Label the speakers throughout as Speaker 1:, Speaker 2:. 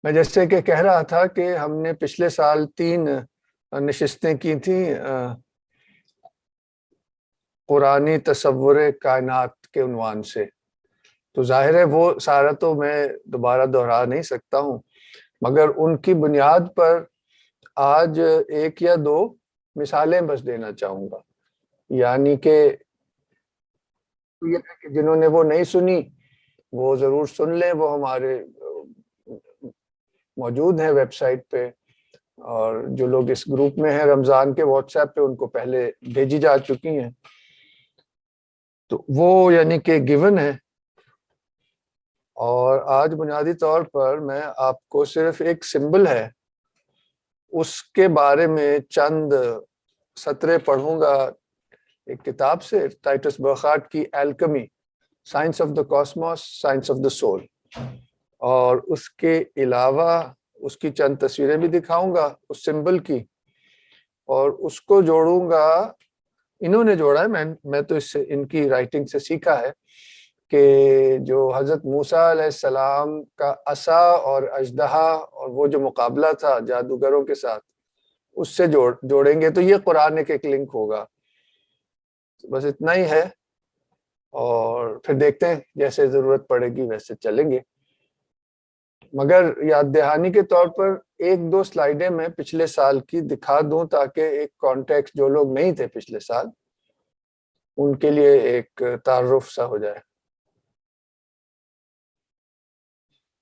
Speaker 1: میں جیسے کہ کہہ رہا تھا کہ ہم نے پچھلے سال 3 نشستیں کی تھیں قرآنی تصور کائنات کے عنوان سے، تو ظاہر ہے وہ سارا تو میں دوبارہ دہرا نہیں سکتا ہوں، مگر ان کی بنیاد پر آج 1 یا 2 مثالیں بس دینا چاہوں گا، یعنی کہ جنہوں نے وہ نہیں سنی وہ ضرور سن لیں، وہ ہمارے موجود ہیں ویب سائٹ پہ، اور جو لوگ اس گروپ میں ہیں رمضان کے واٹس ایپ پہ ان کو پہلے بھیجی جا چکی ہیں، تو وہ یعنی کہ گیون ہے۔ اور آج بنیادی طور پر میں آپ کو صرف ایک سمبل ہے اس کے بارے میں چند سطریں پڑھوں گا ایک کتاب سے، ٹائٹس برکھارٹ کی alchemy, science of the cosmos, science of the soul, اور اس کے علاوہ اس کی چند تصویریں بھی دکھاؤں گا اس سمبل کی، اور اس کو جوڑوں گا، انہوں نے جوڑا ہے، میں تو اس سے ان کی رائٹنگ سے سیکھا ہے کہ جو حضرت موسیٰ علیہ السلام کا عصا اور اژدہا اور وہ جو مقابلہ تھا جادوگروں کے ساتھ، اس سے جوڑیں گے تو یہ قرآن کے ایک لنک ہوگا۔ بس اتنا ہی ہے، اور پھر دیکھتے ہیں جیسے ضرورت پڑے گی ویسے چلیں گے، مگر یاد دہانی کے طور پر 1-2 سلائیڈیں میں پچھلے سال کی دکھا دوں تاکہ ایک کانٹیکسٹ جو لوگ نہیں تھے پچھلے سال ان کے لیے ایک تعارف سا ہو جائے۔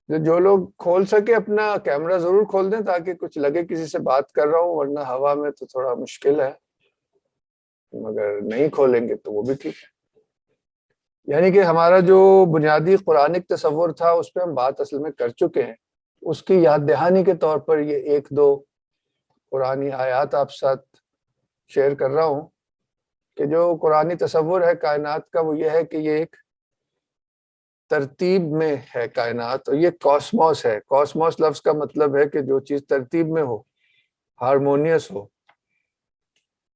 Speaker 1: جو لوگ کھول سکے اپنا کیمرہ ضرور کھول دیں تاکہ کچھ لگے کسی سے بات کر رہا ہوں، ورنہ ہوا میں تو تھوڑا مشکل ہے، مگر نہیں کھولیں گے تو وہ بھی ٹھیک ہے۔ یعنی کہ ہمارا جو بنیادی قرآنک تصور تھا اس پہ ہم بات اصل میں کر چکے ہیں، اس کی یاد دہانی کے طور پر یہ 1-2 قرآنی آیات آپ ساتھ شیئر کر رہا ہوں کہ جو قرآنی تصور ہے کائنات کا وہ یہ ہے کہ یہ ایک ترتیب میں ہے کائنات، اور یہ کاسموس ہے۔ کاسموس لفظ کا مطلب ہے کہ جو چیز ترتیب میں ہو، ہارمونیس ہو،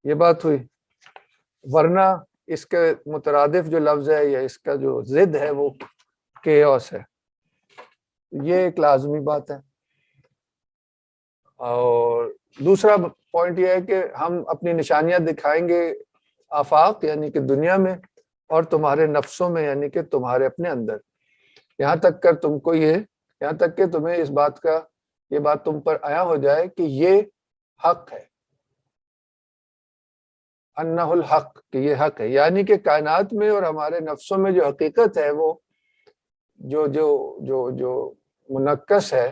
Speaker 1: یہ بات ہوئی، ورنہ اس کے مترادف جو لفظ ہے یا اس کا جو ضد ہے وہ کیوس ہے، یہ ایک لازمی بات ہے۔ اور دوسرا پوائنٹ یہ ہے کہ ہم اپنی نشانیاں دکھائیں گے آفاق یعنی کہ دنیا میں، اور تمہارے نفسوں میں یعنی کہ تمہارے اپنے اندر، یہاں تک کر تم کو یہاں تک کہ تمہیں اس بات کا یہ بات تم پر عیاں ہو جائے کہ یہ حق ہے، انہ الحق، کہ یہ حق ہے، یعنی کہ کائنات میں اور ہمارے نفسوں میں جو حقیقت ہے وہ جو جو جو جو منقص ہے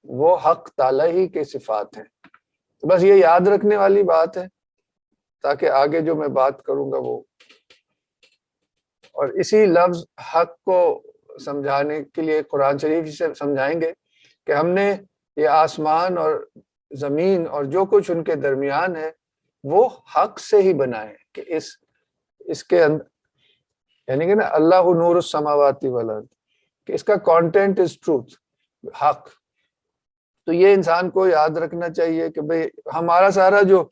Speaker 1: وہ حق تعالی ہی کے صفات ہیں۔ بس یہ یاد رکھنے والی بات ہے تاکہ آگے جو میں بات کروں گا وہ، اور اسی لفظ حق کو سمجھانے کے لیے قرآن شریف سے سمجھائیں گے کہ ہم نے یہ آسمان اور زمین اور جو کچھ ان کے درمیان ہے وہ حق سے ہی بنائے، کہ اس کے اندر یعنی کہ نا اللہ نور السماوات والارض، کہ اس کا کانٹینٹ از ٹروتھ، حق۔ تو یہ انسان کو یاد رکھنا چاہیے کہ بھئی ہمارا سارا جو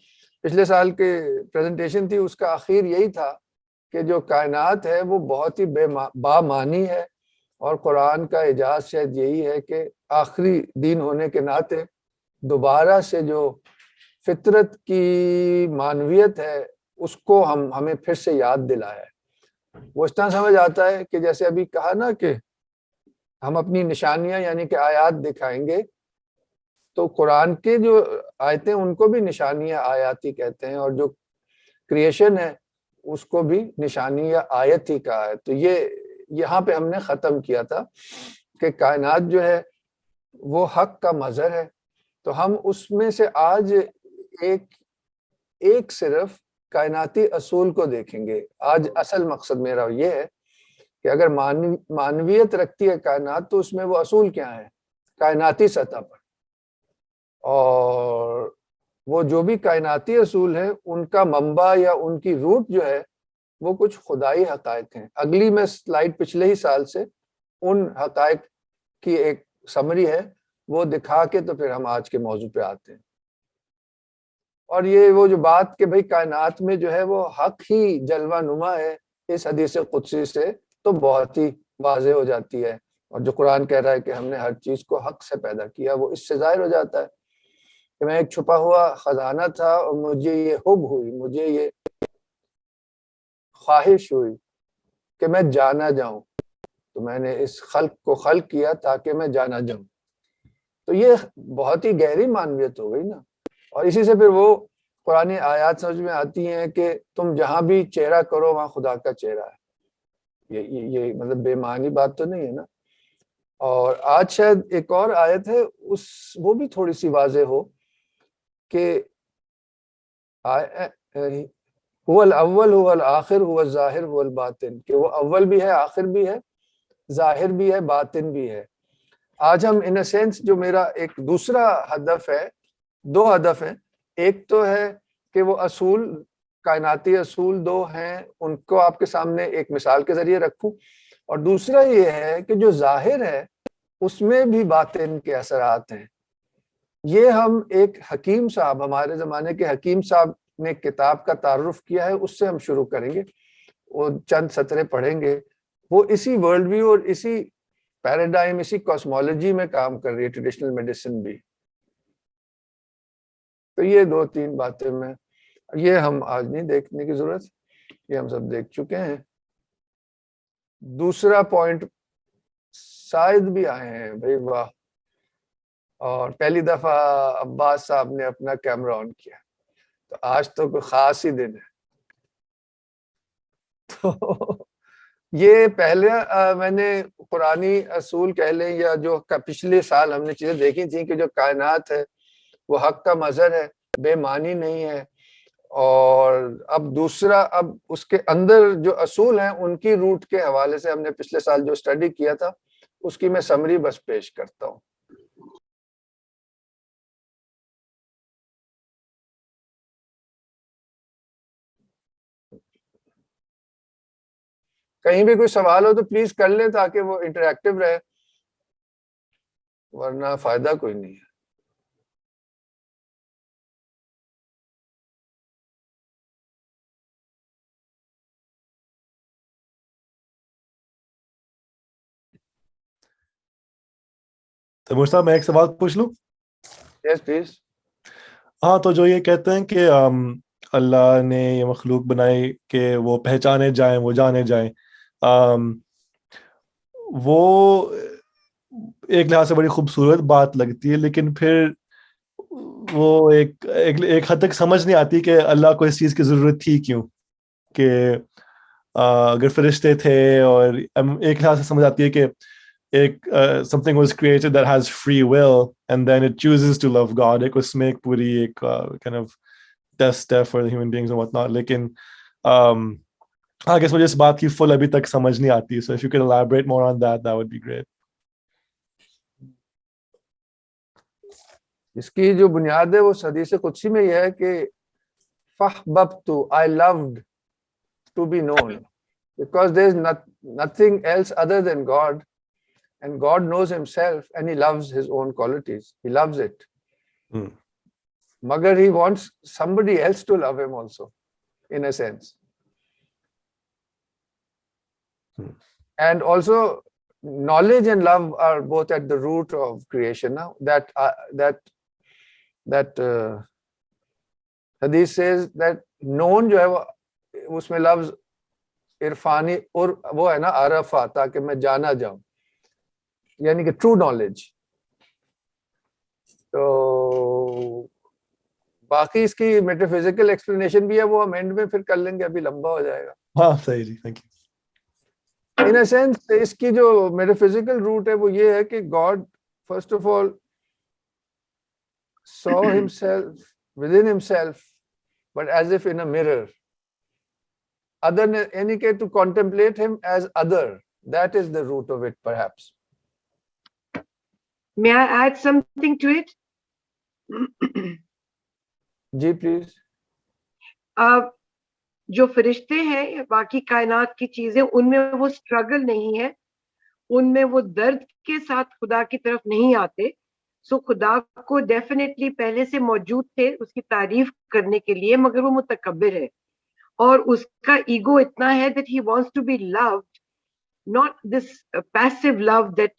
Speaker 1: پچھلے سال کے پریزنٹیشن تھی اس کا آخر یہی تھا کہ جو کائنات ہے وہ بہت ہی بامانی ہے، اور قرآن کا اعجاز شاید یہی ہے کہ آخری دین ہونے کے ناطے دوبارہ سے جو فطرت کی معنویت ہے اس کو ہمیں پھر سے یاد دلایا ہے۔ وہ اس طرح سمجھ آتا ہے کہ جیسے ابھی کہا نا کہ ہم اپنی نشانیاں یعنی کہ آیات دکھائیں گے، تو قرآن کے جو آیتیں ان کو بھی نشانیاں آیاتی کہتے ہیں، اور جو کریشن ہے اس کو بھی نشانی یا آیت ہی کہا ہے۔ تو یہ یہاں پہ ہم نے ختم کیا تھا کہ کائنات جو ہے وہ حق کا مظہر ہے، تو ہم اس میں سے آج ایک صرف کائناتی اصول کو دیکھیں گے۔ آج اصل مقصد میرا یہ ہے کہ اگر معنویت رکھتی ہے کائنات تو اس میں وہ اصول کیا ہیں کائناتی سطح پر، اور وہ جو بھی کائناتی اصول ہیں ان کا منبع یا ان کی روٹ جو ہے وہ کچھ خدائی حقائق ہیں۔ اگلی میں سلائیڈ پچھلے ہی سال سے ان حقائق کی ایک سمری ہے، وہ دکھا کے تو پھر ہم آج کے موضوع پہ آتے ہیں۔ اور یہ وہ جو بات کہ بھئی کائنات میں جو ہے وہ حق ہی جلوہ نما ہے، اس حدیث قدسی سے تو بہت ہی واضح ہو جاتی ہے اور جو قرآن کہہ رہا ہے کہ ہم نے ہر چیز کو حق سے پیدا کیا، وہ اس سے ظاہر ہو جاتا ہے کہ میں ایک چھپا ہوا خزانہ تھا اور مجھے یہ حب ہوئی، مجھے یہ خواہش ہوئی کہ میں جانا جاؤں، تو میں نے اس خلق کو خلق کیا تاکہ میں جانا جاؤں. تو یہ بہت ہی گہری معنویت ہو گئی نا. اور اسی سے پھر وہ قرآن آیات سمجھ میں آتی ہیں کہ تم جہاں بھی چہرہ کرو وہاں خدا کا چہرہ ہے. یہ مطلب بے معنی بات تو نہیں ہے نا. اور آج شاید ایک اور آیت ہے وہ بھی تھوڑی سی واضح ہو کہ هو الاول هو الآخر هو الظاہر هو الباطن، کہ وہ اول بھی ہے، آخر بھی ہے، ظاہر بھی ہے، باطن بھی ہے. آج ہم ان سینس جو میرا ایک دوسرا ہدف ہے، دو ہدف ہیں. ایک تو ہے کہ وہ اصول، کائناتی اصول دو ہیں، ان کو آپ کے سامنے ایک مثال کے ذریعے رکھوں. اور دوسرا یہ ہے کہ جو ظاہر ہے اس میں بھی باطن کے اثرات ہیں. یہ ہم ایک حکیم صاحب، ہمارے زمانے کے حکیم صاحب نے کتاب کا تعارف کیا ہے، اس سے ہم شروع کریں گے. وہ چند سطریں پڑھیں گے. وہ اسی ورلڈ ویو اور اسی پیراڈائم، اسی کاسمولوجی میں کام کر رہی ہے، ٹریڈیشنل میڈیسن بھی. تو یہ دو تین باتیں میں، یہ ہم آج نہیں دیکھنے کی ضرورت، یہ ہم سب دیکھ چکے ہیں. دوسرا پوائنٹ، شاید بھی آئے ہیں بھائی، واہ. اور پہلی دفعہ عباس صاحب نے اپنا کیمرہ آن کیا، تو آج تو کوئی خاص ہی دن ہے. تو یہ پہلے میں نے قرآنی اصول کہہ لیں یا جو پچھلے سال ہم نے چیزیں دیکھی تھیں کہ جو کائنات ہے وہ حق کا مظہر ہے، بے معنی نہیں ہے. اور اب دوسرا، اب اس کے اندر جو اصول ہیں ان کی روٹ کے حوالے سے ہم نے پچھلے سال جو اسٹڈی کیا تھا اس کی میں سمری بس پیش کرتا ہوں. کہیں بھی کوئی سوال ہو تو پلیز کر لیں تاکہ وہ انٹریکٹیو رہے، ورنہ فائدہ کوئی نہیں ہے.
Speaker 2: تیمور صاحب میں ایک سوال پوچھ لوں؟
Speaker 1: یس پلیز.
Speaker 2: ہاں، تو جو یہ کہتے ہیں کہ اللہ نے یہ مخلوق بنائی کہ وہ پہچانے جائیں، وہ جانے جائیں، وہ ایک لحاظ سے بڑی خوبصورت بات لگتی ہے، لیکن پھر وہ ایک حد تک سمجھ نہیں آتی کہ اللہ کو اس چیز کی ضرورت تھی کیوں. کہ اگر فرشتے تھے، اور ایک لحاظ سے سمجھ آتی ہے کہ ایک something was created that has free will and then it chooses to love God. ایک اس میں ایک پوری ایک kind of test ہے for human beings and whatnot. لیکن I guess مجھے اس بات کی فل ابھی تک سمجھ نہیں آتی. So if you could elaborate more on that, that would be great.
Speaker 1: اس کی جو بنیاد ہے وہ حدیث قدسی میں یہ ہے کہ فَأَحْبَبْتُ, I loved to be known, because there is nothing else other than God, and God knows himself and he loves his own qualities, he loves it. Magar he wants somebody else to love him also, in a sense. And also knowledge and love are both at the root of creation. Now that hadith says that known جو ہے وہ اس میں لفظ عرفانی اور وہ ہے نا عرفہ، تاکہ میں جانا جاؤں، یعنی کہ ٹرو نالج. تو باقی اس کی میٹا فزیکل ایکسپلینیشن بھی ہے، وہ ہم اینڈ میں پھر کر لیں گے، ابھی لمبا ہو جائے گا.
Speaker 2: ہاں صحیح جی، thank you.
Speaker 1: In a sense اس کی جو میٹا فزیکل روٹ ہے وہ یہ ہے کہ God first of all saw himself within himself, but as if in a mirror. Other any case, to contemplate him as other, that is the root of it perhaps.
Speaker 3: May I add something to it?
Speaker 1: جی please.
Speaker 3: جو فرشتے ہیں، باقی کائنات کی چیزیں، ان میں وہ اسٹرگل نہیں ہے، ان میں وہ درد کے ساتھ خدا کی طرف نہیں آتے. سو خدا کو ڈیفینیٹلی پہلے سے موجود تھے اس کی تعریف کرنے کے لیے، مگر وہ متکبر ہے اور اس کا ایگو اتنا ہے that he wants to be loved not this passive love that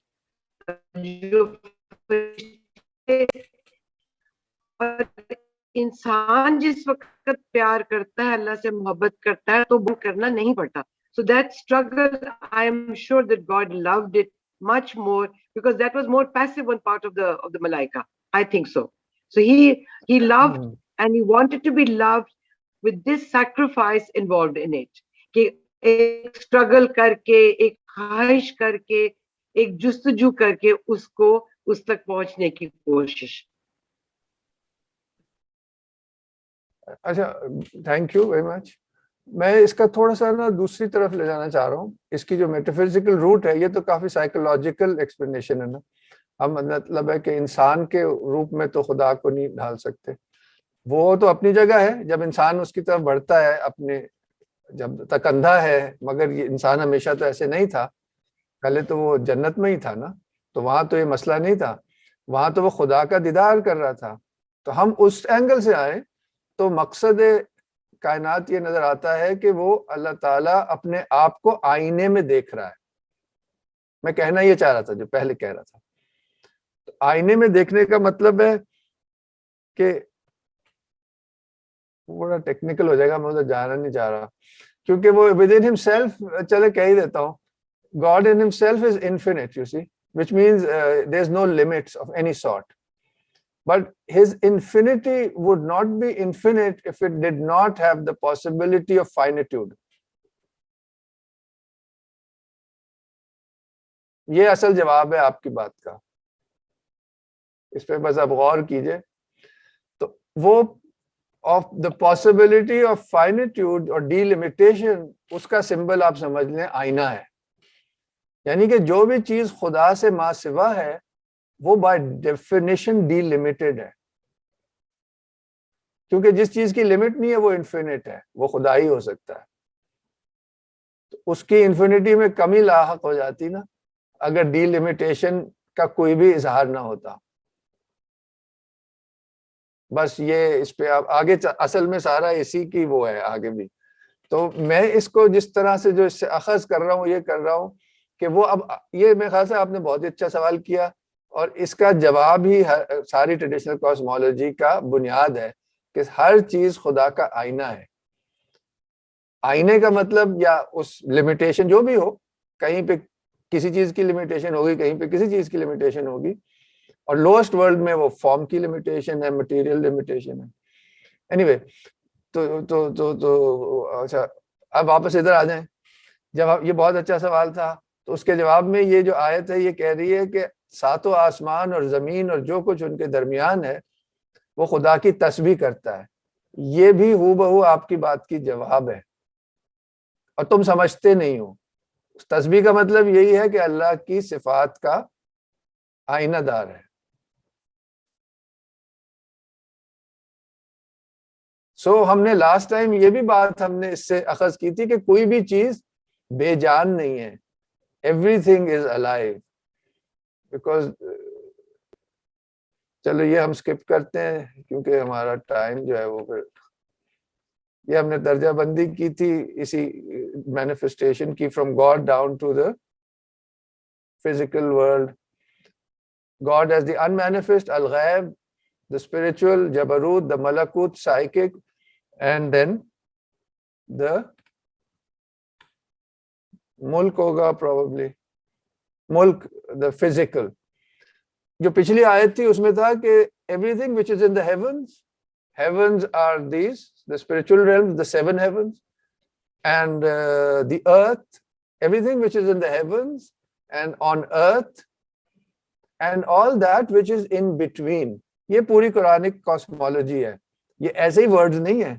Speaker 3: انسان جس وقت پیار کرتا ہے اللہ سے محبت کرتا ہے تو وہ کرنا نہیں پڑتا. So that struggle, I am sure that God loved it much more because that was more passive on part of the malaika. I think so. So he loved and he wanted to be loved with this sacrifice involved in it. کہ ایک struggle کر کے, ایک خواہش کر کے, ایک جستجو کر کے اس کو اس تک پہنچنے کی کوشش.
Speaker 1: اچھا, تھینک یو ویری مچ. میں اس کا تھوڑا سا نا دوسری طرف لے جانا چاہ رہا ہوں. اس کی جو میٹافزیکل روٹ ہے یہ تو کافی سائیکولوجیکل ایکسپلینیشن ہے نا. ہم مطلب ہے کہ انسان کے روپ میں تو خدا کو نہیں ڈھال سکتے, وہ تو اپنی جگہ ہے. جب انسان اس کی طرف بڑھتا ہے اپنے, جب تک اندھا ہے, مگر یہ انسان ہمیشہ تو ایسے نہیں تھا, پہلے تو وہ جنت میں ہی تھا نا, تو وہاں تو یہ مسئلہ نہیں تھا, وہاں تو وہ خدا کا دیدار کر رہا تھا. تو ہم اس اینگل سے آئے تو مقصد کائنات یہ نظر آتا ہے کہ وہ اللہ تعالیٰ اپنے آپ کو آئینے میں دیکھ رہا ہے. میں کہنا یہ چاہ رہا تھا جو پہلے کہہ رہا تھا. تو آئینے میں دیکھنے کا مطلب ہے کہ بڑا ٹیکنیکل ہو جائے گا, میں ادھر جانا نہیں چاہ رہا, کیونکہ وہ within himself, چلے کہہ ہی دیتا ہوں, God in himself is infinite, you see, which means there's no limits of any sort. But his infinity would not be infinite if it did not have the possibility of finitude. یہ اصل جواب ہے آپ کی بات کا, اس پہ بس آپ غور کیجئے. تو وہ of the possibility of finitude اور delimitation, اس کا سمبل آپ سمجھ لیں آئینہ ہے. یعنی کہ جو بھی چیز خدا سے ما سوا ہے وہ بائی ڈیفینیشن ڈی لمیٹڈ ہے, کیونکہ جس چیز کی لمٹ نہیں ہے وہ انفینٹ ہے, وہ خدا ہی ہو سکتا ہے. تو اس کی انفینٹی میں کمی لاحق ہو جاتی نا اگر ڈی لمیٹیشن کا کوئی بھی اظہار نہ ہوتا. بس یہ اس پہ آپ آگے اصل میں سارا اسی کی وہ ہے آگے بھی. تو میں اس کو جس طرح سے جو اس سے اخذ کر رہا ہوں یہ کر رہا ہوں کہ وہ اب یہ میرے خیال سے آپ نے بہت ہی اچھا سوال کیا, اور اس کا جواب ہی ساری ٹریڈیشنل کاسمولوجی کا بنیاد ہے کہ ہر چیز خدا کا آئینہ ہے. آئینے کا مطلب یا اس لمیٹیشن جو بھی ہو, کہیں پہ کسی چیز کی لمیٹیشن ہوگی, کہیں پہ کسی چیز کی لمیٹیشن ہوگی, اور لوسٹ ورلڈ میں وہ فارم کی لمیٹیشن ہے, مٹیریل لمیٹیشن ہے. اینی وے تو اچھا اب واپس ادھر آ جائیں. جب یہ بہت اچھا سوال تھا, تو اس کے جواب میں یہ جو آیت ہے یہ کہہ رہی ہے کہ ساتوں آسمان اور زمین اور جو کچھ ان کے درمیان ہے وہ خدا کی تسبیح کرتا ہے. یہ بھی ہو بہو آپ کی بات کی جواب ہے, اور تم سمجھتے نہیں ہو. تسبیح کا مطلب یہی ہے کہ اللہ کی صفات کا آئینہ دار ہے. سو ہم نے لاسٹ ٹائم یہ بھی بات ہم نے اس سے اخذ کی تھی کہ کوئی بھی چیز بے جان نہیں ہے. Everything is alive. Because چلو یہ ہم سکپ کرتے ہیں کیونکہ ہمارا ٹائم جو ہے وہ پھر, یہ ہم نے درجہ بندی کی تھی اسی مینیفیسٹیشن کی, from God down to the physical world. God is the unmanifest, الغیب, the spiritual, Jabarut, the Malakut, psychic, and then the Mulk hoga probably. Mulk, the physical. جو پچھلی آیت تھی اس میں تھا کہ everything which is in the heavens, heavens are these, the spiritual realms, the 7 heavens, and the earth, everything which is in the heavens and on earth, and all that which is in between. یہ پوری Quranic cosmology ہے, یہ ایسے ہی words نہیں ہیں.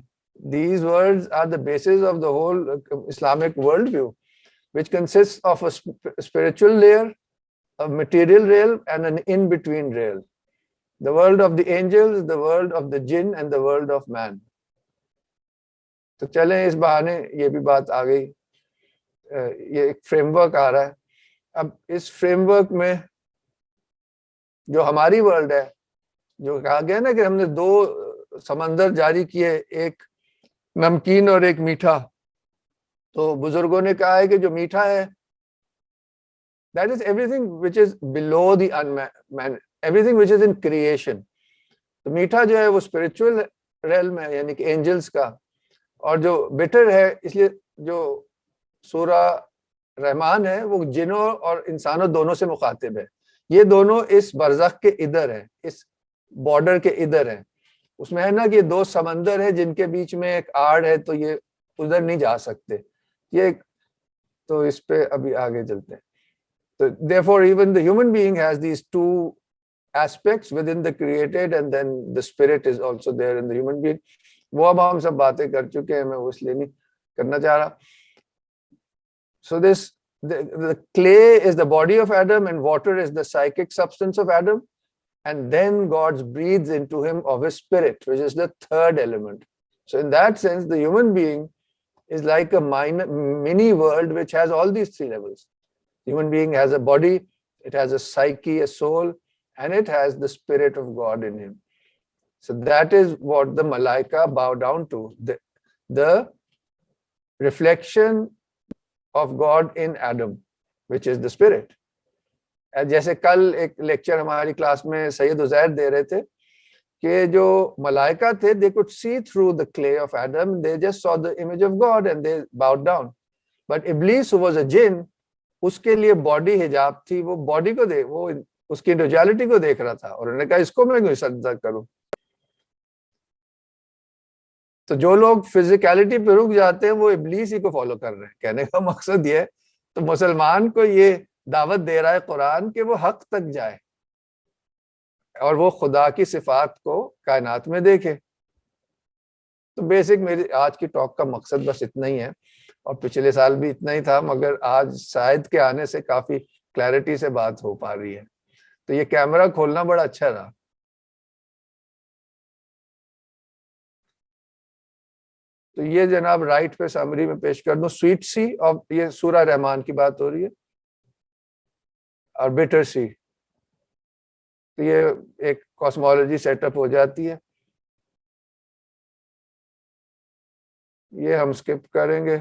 Speaker 1: These words are the basis of the whole Islamic worldview, which consists of a spiritual layer, a material realm, and an in-between realm. The world of the angels, the world of the jinn, and the world of man. تو چلیں اس بہانے یہ بھی بات آ گئی, یہ ایک frame work آ رہا ہے. اب اس فریم ورک میں جو ہماری ورلڈ ہے, جو کہا گیا نا کہ ہم نے 2 سمندر جاری کیے, ایک نمکین اور ایک میٹھا. تو بزرگوں نے کہا ہے کہ جو میٹھا ہے That is everything which is below the everything which is in creation. تو میٹھا جو ہے وہ spiritual realm ہے یعنی کہ angels کا, اور جو bitter ہے اس لیے جو سورہ رحمان ہے وہ جنوں اور انسانوں دونوں سے مخاطب ہے. یہ دونوں اس برزخ کے ادھر ہیں, اس بارڈر کے ادھر ہیں. اس میں ہے نا کہ یہ دو سمندر ہیں جن کے بیچ میں ایک آڑ ہے, تو یہ ادھر نہیں جا سکتے. یہ تو اس پہ ابھی آگے چلتے ہیں. So therefore even the human being has these two aspects within the created, and then the spirit is also there in the human being. وہ اب ہم سب باتیں کر چکے ہیں, میں وہ اس لیے نہیں کرنا چاہ رہا. So the clay is the body of Adam and water is the psychic substance of Adam, and then God breathes into him of his spirit, which is the third element. So in that sense the human being is like a mini world which has all these three levels. Human being has a body, it has a psyche, a soul, and it has the spirit of God in him. So that is what the Malaika bow down to, the reflection of God in Adam, which is the spirit. جیسے کل ایک lecture ہماری class میں سید عزیر دے رہے تھے کہ جو ملائکہ تھے they could see through the clay of Adam, they just saw the image of God and they bowed down. But Iblis, who was a jinn, اس کے لیے باڈی حجاب تھی, وہ باڈی کو وہ اس کی انڈیویجوالٹی کو دیکھ رہا تھا, اور انہوں نے کہا اس کو میں کیوں سجدہ کروں. تو جو لوگ فزیکلٹی پہ رک جاتے ہیں وہ ابلیس ہی کو فالو کر رہے ہیں. کہنے کا مقصد یہ ہے, تو مسلمان کو یہ دعوت دے رہا ہے قرآن کہ وہ حق تک جائے اور وہ خدا کی صفات کو کائنات میں دیکھے. تو بیسک میری آج کی ٹاک کا مقصد بس اتنا ہی ہے, اور پچھلے سال بھی اتنا ہی تھا, مگر آج شاید کے آنے سے کافی کلیئرٹی سے بات ہو پا رہی ہے. تو یہ کیمرہ کھولنا بڑا اچھا رہا. تو یہ جناب رائٹ پہ سمری میں پیش کر دوں, سویٹ سی, اور یہ سورہ رحمان کی بات ہو رہی ہے, اور بیٹر سی. تو یہ ایک کاسمولوجی سیٹ اپ ہو جاتی ہے. یہ ہم سکپ کریں گے,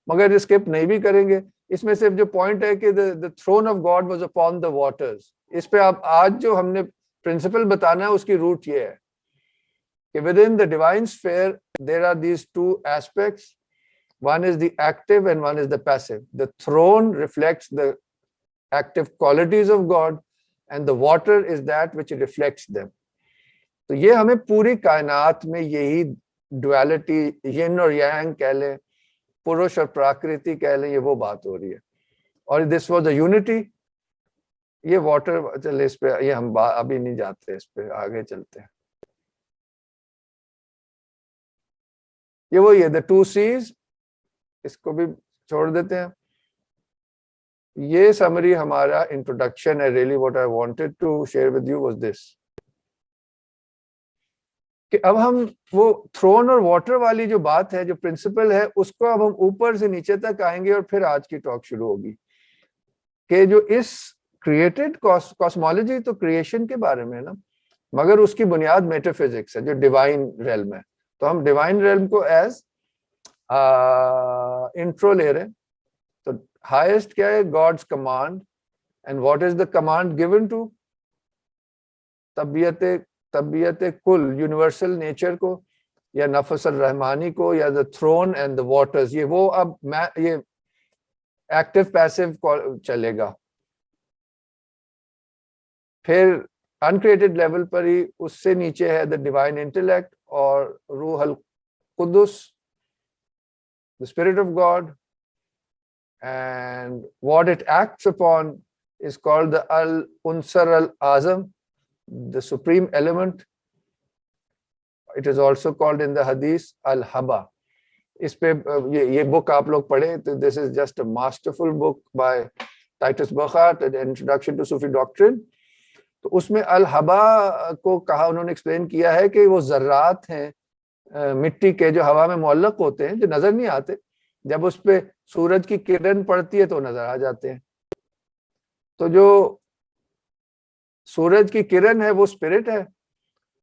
Speaker 1: مگر اسکپ نہیں بھی کریں گے. اس میں صرف جو پوائنٹ ہے کہ the throne of God was upon the waters. اس پہ آپ آج جو ہم نے پرنسپل بتانا ہے اس کی روٹ یہ ہے کہ within the divine sphere there are these two aspects. One is the active and one is the passive. The throne reflects the active qualities of God and the water is that which reflects them. تو یہ ہمیں پوری کائنات میں یہی duality, ین اور young کہہ لیں, پروش اور پراکرتی کہہ لیں, یہ وہ بات ہو رہی ہے. اور دس واز اے یونٹی. یہ واٹر, چلے اس پہ یہ ہم ابھی نہیں جاتے, اس پہ آگے چلتے ہیں. یہ وہی ہے, the two seas, اس کو بھی چھوڑ دیتے ہیں. یہ سمری ہمارا انٹروڈکشن ہے. really what I wanted to share with you was this, کہ اب ہم وہ تھرون اور واٹر والی جو بات ہے, جو پرنسپل ہے, اس کو اب ہم اوپر سے نیچے تک آئیں گے, اور پھر آج کی ٹاک شروع ہوگی کہ جو اس کریٹڈ کاسمولوجی تو کریشن کے بارے میں ہے نا, مگر اس کی بنیاد میٹا فزکس ہے جو ڈیوائن ریلم ہے. تو ہم ڈیوائن ریلم کو ایز انٹرو لے رہے ہیں. تو ہائیسٹ کیا ہے, God's command. And what is the command given to طبیعت کل, یونیورسل نیچر کو, یا نفس الرحمانی کو, یا the throne and the waters. یہ وہ اب یہ ایکٹیو پیسو چلے گا. پھر انکریٹڈ لیول پر ہی اس سے نیچے ہے دا ڈیوائن انٹلیکٹ اور روح القدس, the spirit of God, and what it acts upon is called the al-unsar al-azam, the supreme element. It is also called in the hadith al-haba. اس پہ یہ بک آپ لوگ پڑھیں تو this is just a masterful book by Titus Burckhardt, an introduction to Sufi doctrine. تو اس میں الحبا کو کہا, انہوں نے ایکسپلین کیا ہے کہ وہ ذرات ہیں مٹی کے جو ہوا میں معلق ہوتے ہیں, جو نظر نہیں آتے, جب اس پہ سورج کی کرن پڑتی ہے تو نظر آ جاتے ہیں. تو جو سورج کی کرن ہے وہ اسپرٹ ہے,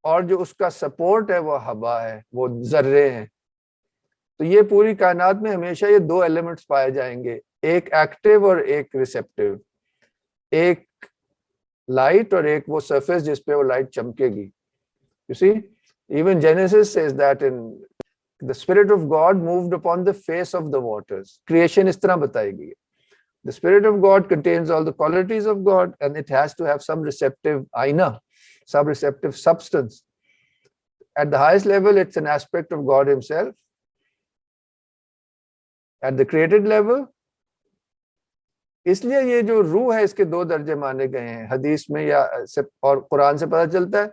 Speaker 1: اور جو اس کا سپورٹ ہے وہ ہوا ہے, وہ ذرے ہیں. تو یہ پوری کائنات میں ہمیشہ یہ دو ایلیمنٹس پائے جائیں گے, ایک ایکٹیو اور ایک ریسیپٹیو. ایک لائٹ اور ایک وہ سرفیس جس پہ وہ لائٹ چمکے گی. You see, even Genesis says that in the Spirit of God moved upon the face of the waters. Creation اس طرح بتائی گئی ہے. The Spirit of God contains all the qualities of God and it has to have some receptive aina, some receptive substance. At the highest level, it's an aspect of God himself. At the created level, اس لیے یہ جو روح ہے اس کے دو درجے مانے گئے ہیں حدیث میں یا اور قرآن سے پتہ چلتا ہے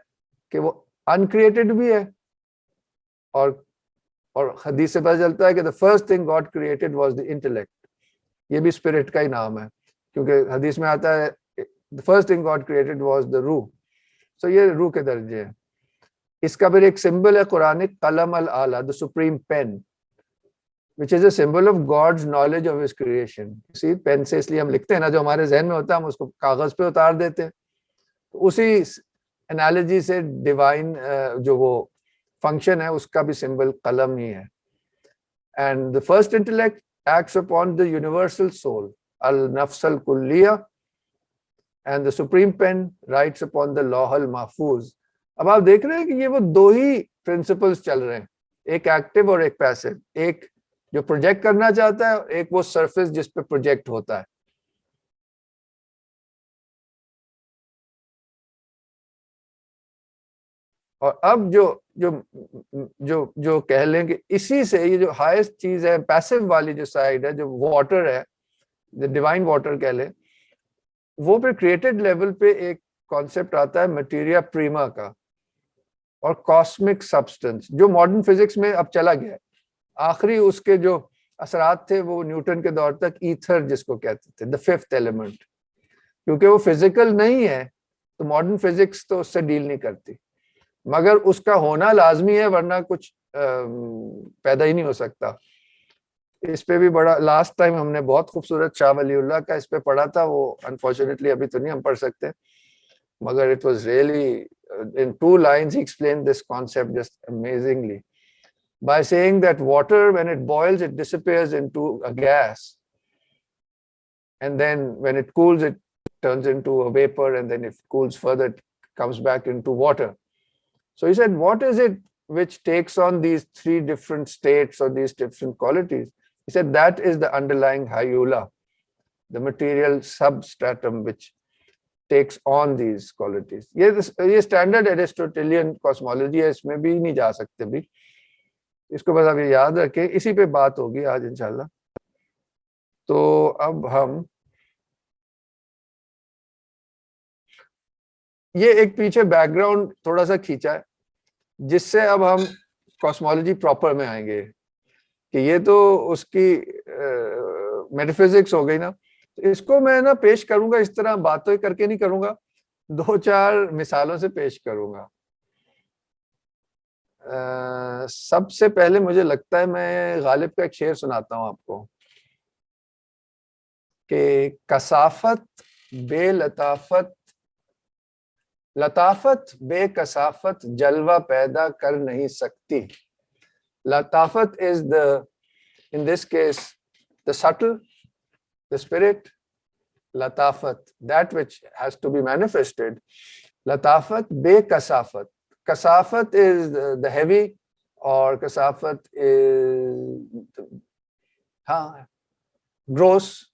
Speaker 1: کہ وہ uncreated بھی ہے, اور حدیث سے پتہ چلتا ہے کہ the first thing God created was the intellect. یہ بھی اسپرٹ کا ہی نام ہے کیونکہ حدیث میں آتا ہے the first thing God created was the روح. So یہ روح کے درجے ہیں. اس کا پھر ایک سمبل ہے قرآنک قلم العالی, the supreme pen, which is a symbol of God's knowledge of his creation. See, pen سے اس لیے ہم لکھتے ہیں نا, جو ہمارے ذہن میں ہوتا ہے ہم اس کو کاغذ پہ اتار دیتے ہیں. اسی انالوجی سے ڈیوائن جو وہ فنکشن ہے اس کا بھی سمبل قلم ہی ہے. And the first intellect acts upon the universal soul, al-nafs al-kulliya, and the supreme pen writes upon the lawh al-mahfuz. اب آپ دیکھ رہے ہیں کہ یہ وہ دو ہی پرنسپلز چل رہے ہیں, ایک ایکٹیو اور ایک پیسو, ایک جو پروجیکٹ کرنا چاہتا ہے اور ایک وہ سرفیس جس پہ پروجیکٹ ہوتا ہے. اور اب جو کہہ لیں کہ اسی سے یہ جو ہائیسٹ چیز ہے پیسو والی جو سائڈ ہے, جو واٹر ہے, ڈیوائن واٹر کہہ لیں, وہ پھر کریٹڈ لیول پہ ایک کانسیپٹ آتا ہے میٹیریا پریما کا اور کاسمک سبسٹنس, جو ماڈرن فزکس میں اب چلا گیا ہے. آخری اس کے جو اثرات تھے وہ نیوٹن کے دور تک ایتھر جس کو کہتے تھے, the fifth element. کیونکہ وہ فزیکل نہیں ہے تو ماڈرن فزکس تو اس سے ڈیل نہیں کرتی, مگر اس کا ہونا لازمی ہے ورنہ کچھ پیدا ہی نہیں ہو سکتا. اس پہ بھی بڑا لاسٹ ٹائم ہم نے بہت خوبصورت شاہ ولی اللہ کا اس پہ پڑھا تھا, وہ انفارچونیٹلی ابھی تو نہیں ہم پڑھ سکتے, مگر it was really in 2 lines he explained this concept just amazingly by saying that water when it boils it disappears into a gas, and then when it cools it turns into a vapor, and then if it cools further it comes back into water. So he said, what is it which takes on these 3 different states or these different qualities? He said that is the underlying hyula, the material substratum which takes on these qualities. یہ standard Aristotelian cosmology ہے, اس میں بھی نہیں جا سکتے بھی, اس کو بس اب یہ یاد رکھیں, اسی پہ بات ہوگی آج انشاءاللہ. تو اب ہم یہ ایک پیچھے بیک گراؤنڈ تھوڑا سا کھینچا ہے جس سے اب ہم کاسمولوجی پراپر میں آئیں گے, کہ یہ تو اس کی میٹافزکس ہو گئی نا. اس کو میں نا پیش کروں گا اس طرح باتیں کر کے نہیں کروں گا, 2-4 مثالوں سے پیش کروں گا. سب سے پہلے مجھے لگتا ہے میں غالب کا ایک شعر سناتا ہوں آپ کو کہ کثافت بے لطافت, لطافت بے کثافت جلوہ پیدا کر نہیں سکتی. لطافت is in this case the subtle, the spirit. لطافت, that which has to be manifested. لطافت بے کثافت, کثافت is the heavy, اور کثافت is gross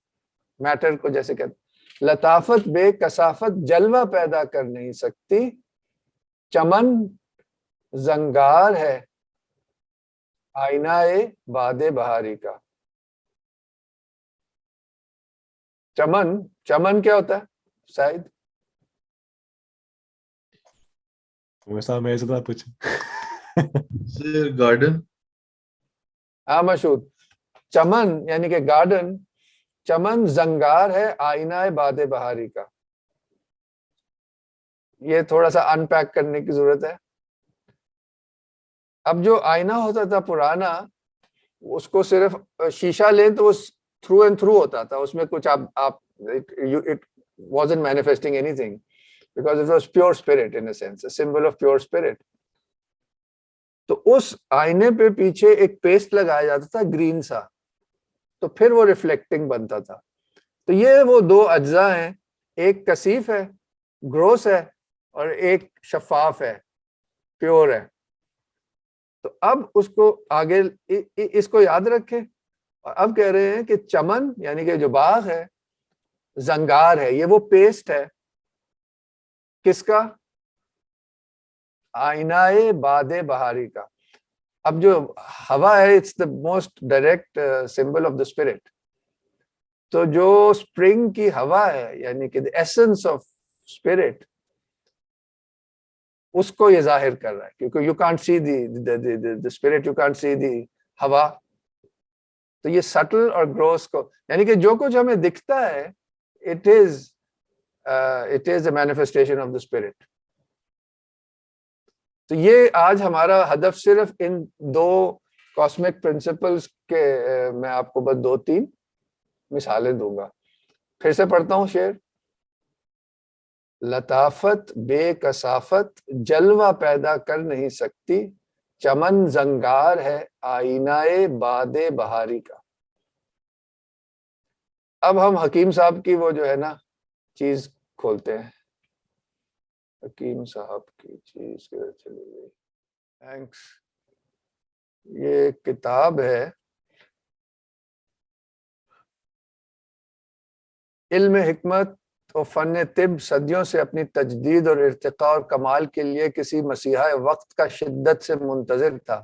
Speaker 1: matter کو جیسے کہتے. لطافت بے کثافت جلوہ پیدا کر نہیں سکتی, چمن زنگار ہے آئینہ باد بہاری کا. چمن کیا ہوتا ہے شاید؟
Speaker 4: گارڈن.
Speaker 1: ہاں مشہور, چمن یعنی کہ گارڈن, چمن زنگار ہے آئینہ باد بہاری کا. یہ تھوڑا سا ان پیک کرنے کی ضرورت ہے. اب جو آئینہ ہوتا تھا پرانا, اس کو صرف شیشہ لیں تو وہ تھرو اینڈ تھرو ہوتا تھا, اس میں کچھ آپ it wasn't manifesting anything because it was pure spirit in a sense, a symbol of pure spirit. تو اس آئینے پہ پیچھے ایک پیسٹ لگایا جاتا تھا گرین سا, تو پھر وہ ریفلیکٹنگ بنتا تھا. تو یہ وہ 2 اجزاء ہیں ایک کثیف ہے، گروس ہے، اور ایک شفاف ہے، پیور ہے. تو اب اس کو آگے اس کو یاد رکھیں. اور اب کہہ رہے ہیں کہ چمن یعنی کہ جو باغ ہے زنگار ہے، یہ وہ پیسٹ ہے کس کا؟ آئینہ باد بہاری کا. اب جو ہوا ہے it's the most direct symbol of the spirit. تو جو اسپرنگ کی ہوا ہے یعنی کہ the essence of spirit، اس کو یہ ظاہر کر رہا ہے کیونکہ you can't see the spirit, you can't see the ہوا. تو یہ سٹل اور گروس کو یعنی کہ جو کچھ ہمیں دکھتا ہے it is a manifestation of the spirit. تو یہ آج ہمارا ہدف صرف ان دو کاسمک پرنسپلز کے میں آپ کو بس 2-3 مثالیں دوں گا. پھر سے پڑھتا ہوں شعر. لطافت بے کثافت جلوہ پیدا کر نہیں سکتی، چمن زنگار ہے آئینہ باد بہاری کا. اب ہم حکیم صاحب کی وہ جو ہے نا چیز کھولتے ہیں. حکیم صاحب کی چیز کدھر چلی گئی؟ تھینکس. یہ کتاب ہے علم حکمت و فن طب صدیوں سے اپنی تجدید اور ارتقاء اور کمال کے لیے کسی مسیحا وقت کا شدت سے منتظر تھا.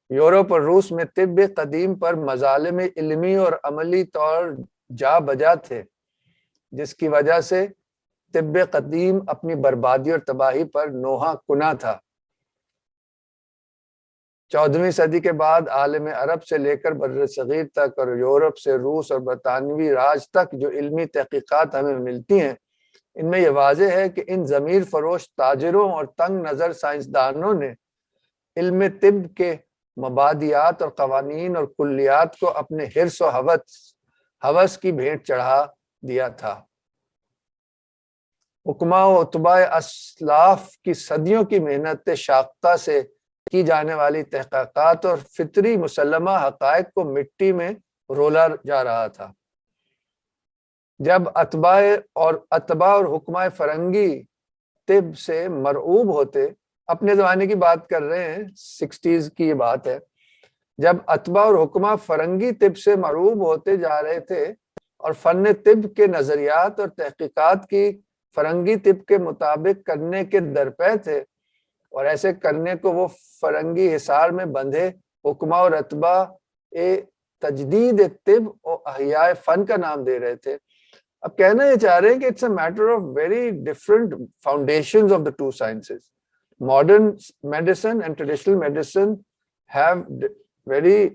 Speaker 1: یورپ اور روس میں طب قدیم پر مظالم علمی اور عملی طور جا بجا تھے، جس کی وجہ سے طب قدیم اپنی بربادی اور تباہی پر نوحہ کنا تھا. 14ویں صدی کے بعد عالم عرب سے لے کر بر صغیر تک اور یورپ سے روس اور برطانوی راج تک جو علمی تحقیقات ہمیں ملتی ہیں، ان میں یہ واضح ہے کہ ان ضمیر فروش تاجروں اور تنگ نظر سائنسدانوں نے علم طب کے مبادیات اور قوانین اور کلیات کو اپنے حرص و ہوس کی بھیٹ چڑھا دیا تھا. حکماء و اتباع اسلاف کی صدیوں کی محنت شاقہ سے کی جانے والی تحقیقات اور فطری مسلمہ حقائق کو مٹی میں رولا جا رہا تھا. جب اتباع اور حکماء فرنگی طب سے مرعوب ہوتے، اپنے زمانے کی بات کر رہے ہیں، 60s کی یہ بات ہے، جب اتباع اور حکماء فرنگی طب سے مرعوب ہوتے جا رہے تھے اور فن طب کے نظریات اور تحقیقات کی فرنگی طب کے مطابق کرنے کے درپے تھے، اور ایسے کرنے کو وہ فرنگی حصار میں بندھے حکماء اور اتباع تجدید طب اور احیاء فن کا نام دے رہے تھے. اب کہنا یہ چاہ رہے ہیں کہ it's a matter of very different foundations of the two sciences. Modern medicine and traditional medicine have very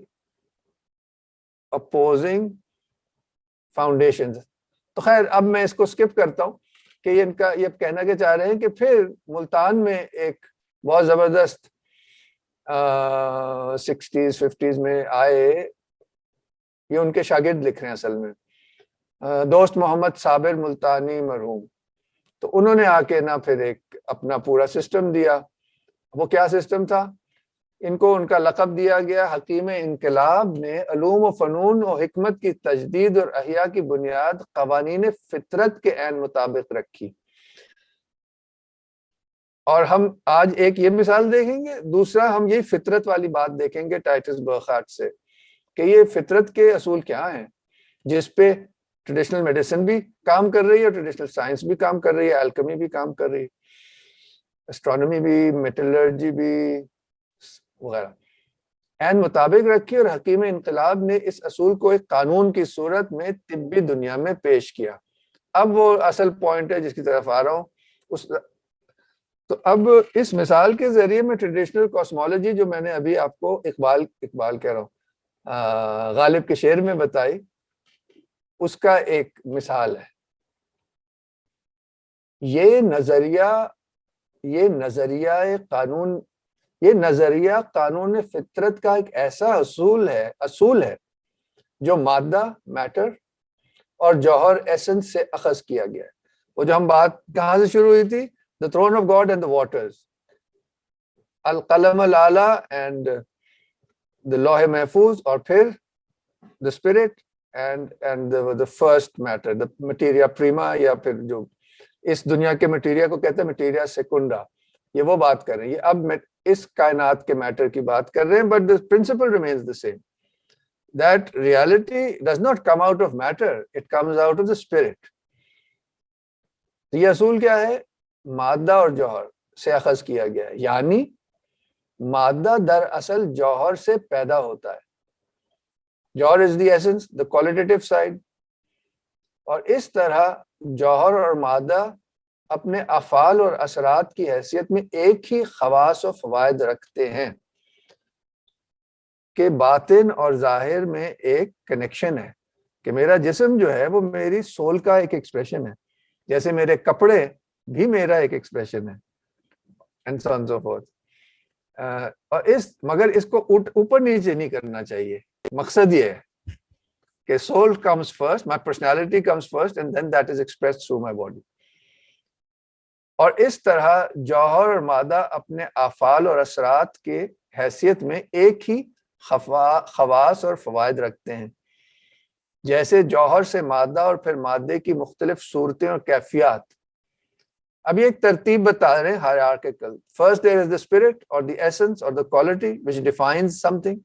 Speaker 1: opposing foundations. تو خیر اب میں اس کو اسکپ کرتا ہوں کہ ان کا یہ کہنا کہ چاہ رہے ہیں کہ پھر ملتان میں ایک بہت زبردست 60s 50s میں آئے، یہ ان کے شاگرد لکھ رہے ہیں اصل میں، دوست محمد صابر ملتانی مرحوم. تو انہوں نے آ کے نا پھر ایک اپنا پورا سسٹم دیا. وہ کیا سسٹم تھا؟ ان کو ان کا لقب دیا گیا حکیم انقلاب نے علوم و فنون و حکمت کی تجدید اور احیاء کی بنیاد قوانین فطرت کے عین مطابق رکھی. اور ہم آج ایک یہ مثال دیکھیں گے، دوسرا ہم یہی فطرت والی بات دیکھیں گے ٹائٹس برکھارٹ سے کہ یہ فطرت کے اصول کیا ہیں جس پہ ٹریڈیشنل میڈیسن بھی کام کر رہی ہے، ٹریڈیشنل سائنس بھی کام کر رہی ہے، الکمی بھی کام کر رہی ہے، اسٹرانومی بھی، میٹلرجی بھی وغیرہ عین مطابق رکھی. اور حکیم انقلاب نے اس اصول کو ایک قانون کی صورت میں طبی دنیا میں پیش کیا. اب وہ اصل پوائنٹ ہے جس کی طرف آ رہا ہوں. تو اب اس مثال کے ذریعے میں ٹریڈیشنل کاسمولوجی جو میں نے ابھی آپ کو اقبال کہہ رہا ہوں غالب کے شعر میں بتائی، اس کا ایک مثال ہے. یہ نظریہ قانون فطرت کا ایک ایسا اصول ہے جو مادہ میٹر اور جوہر ایسنس سے اخذ کیا گیا ہے. وہ جو ہم بات کہاں سے شروع ہوئی تھی، the throne of God and the waters, القلم Ala and the لوح محفوظ، اور پھر the spirit and the first matter, the materia prima, یا پھر جو اس دنیا کے مٹیریا کو کہتے ہیں مٹیریا سیکنڈا, یہ وہ بات کر رہے ہیں. یہ اب اس کائنات کے میٹر کی بات کر رہے ہیں, but the principle remains the same, that reality does not come out of matter, it comes out of the spirit. یہ اصول کیا ہے؟ مادہ اور جوہر سے اخذ کیا گیا ہے, یعنی مادہ دراصل جوہر سے پیدا ہوتا ہے. جوہر is the essence, the qualitative side. اور اس طرح جوہر اور مادہ اپنے افعال اور اثرات کی حیثیت میں ایک ہی خواص و فوائد رکھتے ہیں کہ باطن اور ظاہر میں ایک کنیکشن ہے, کہ میرا جسم جو ہے وہ میری سول کا ایک ایکسپریشن ہے, جیسے میرے کپڑے بھی میرا ایک ایکسپریشن ہے, and so on so forth. اور مگر اس کو اوپر نیچے نہیں کرنا چاہیے. مقصد یہ ہے کہ soul comes first, my personality comes first, and then that is expressed through my body. اور اس طرح جوہر اور مادہ اپنے افعال اور اثرات کے حیثیت میں ایک ہی خواص اور فوائد رکھتے ہیں, جیسے جوہر سے مادہ اور پھر مادے کی مختلف صورتیں اور کیفیات. اب یہ ایک ترتیب بتا رہے ہیں hierarchical. First there is the spirit or the essence or the quality which defines something.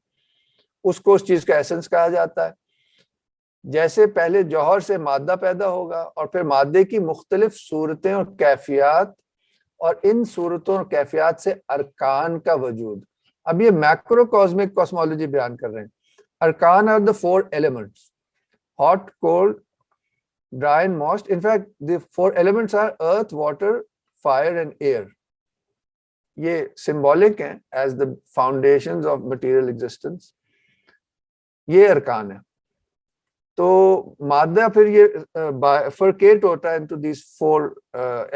Speaker 1: اس کو اس چیز کا ایسنس کہا جاتا ہے. جیسے پہلے جوہر سے مادہ پیدا ہوگا اور پھر مادے کی مختلف صورتیں اور کیفیات, اور ان صورتوں اور کیفیات سے ارکان کا وجود. اب یہ میکرو کاسمک کاسمولوجی بیان کر رہے ہیں. ارکان are the 4 elements: hot, cold, dry and moist. In fact, the 4 elements are earth, water, fire and air. یہ symbolic ہیں as the foundations of material existence. یہ ارکان ہے. تو مادہ پھر یہ bifurcate ہوتا ہے into these 4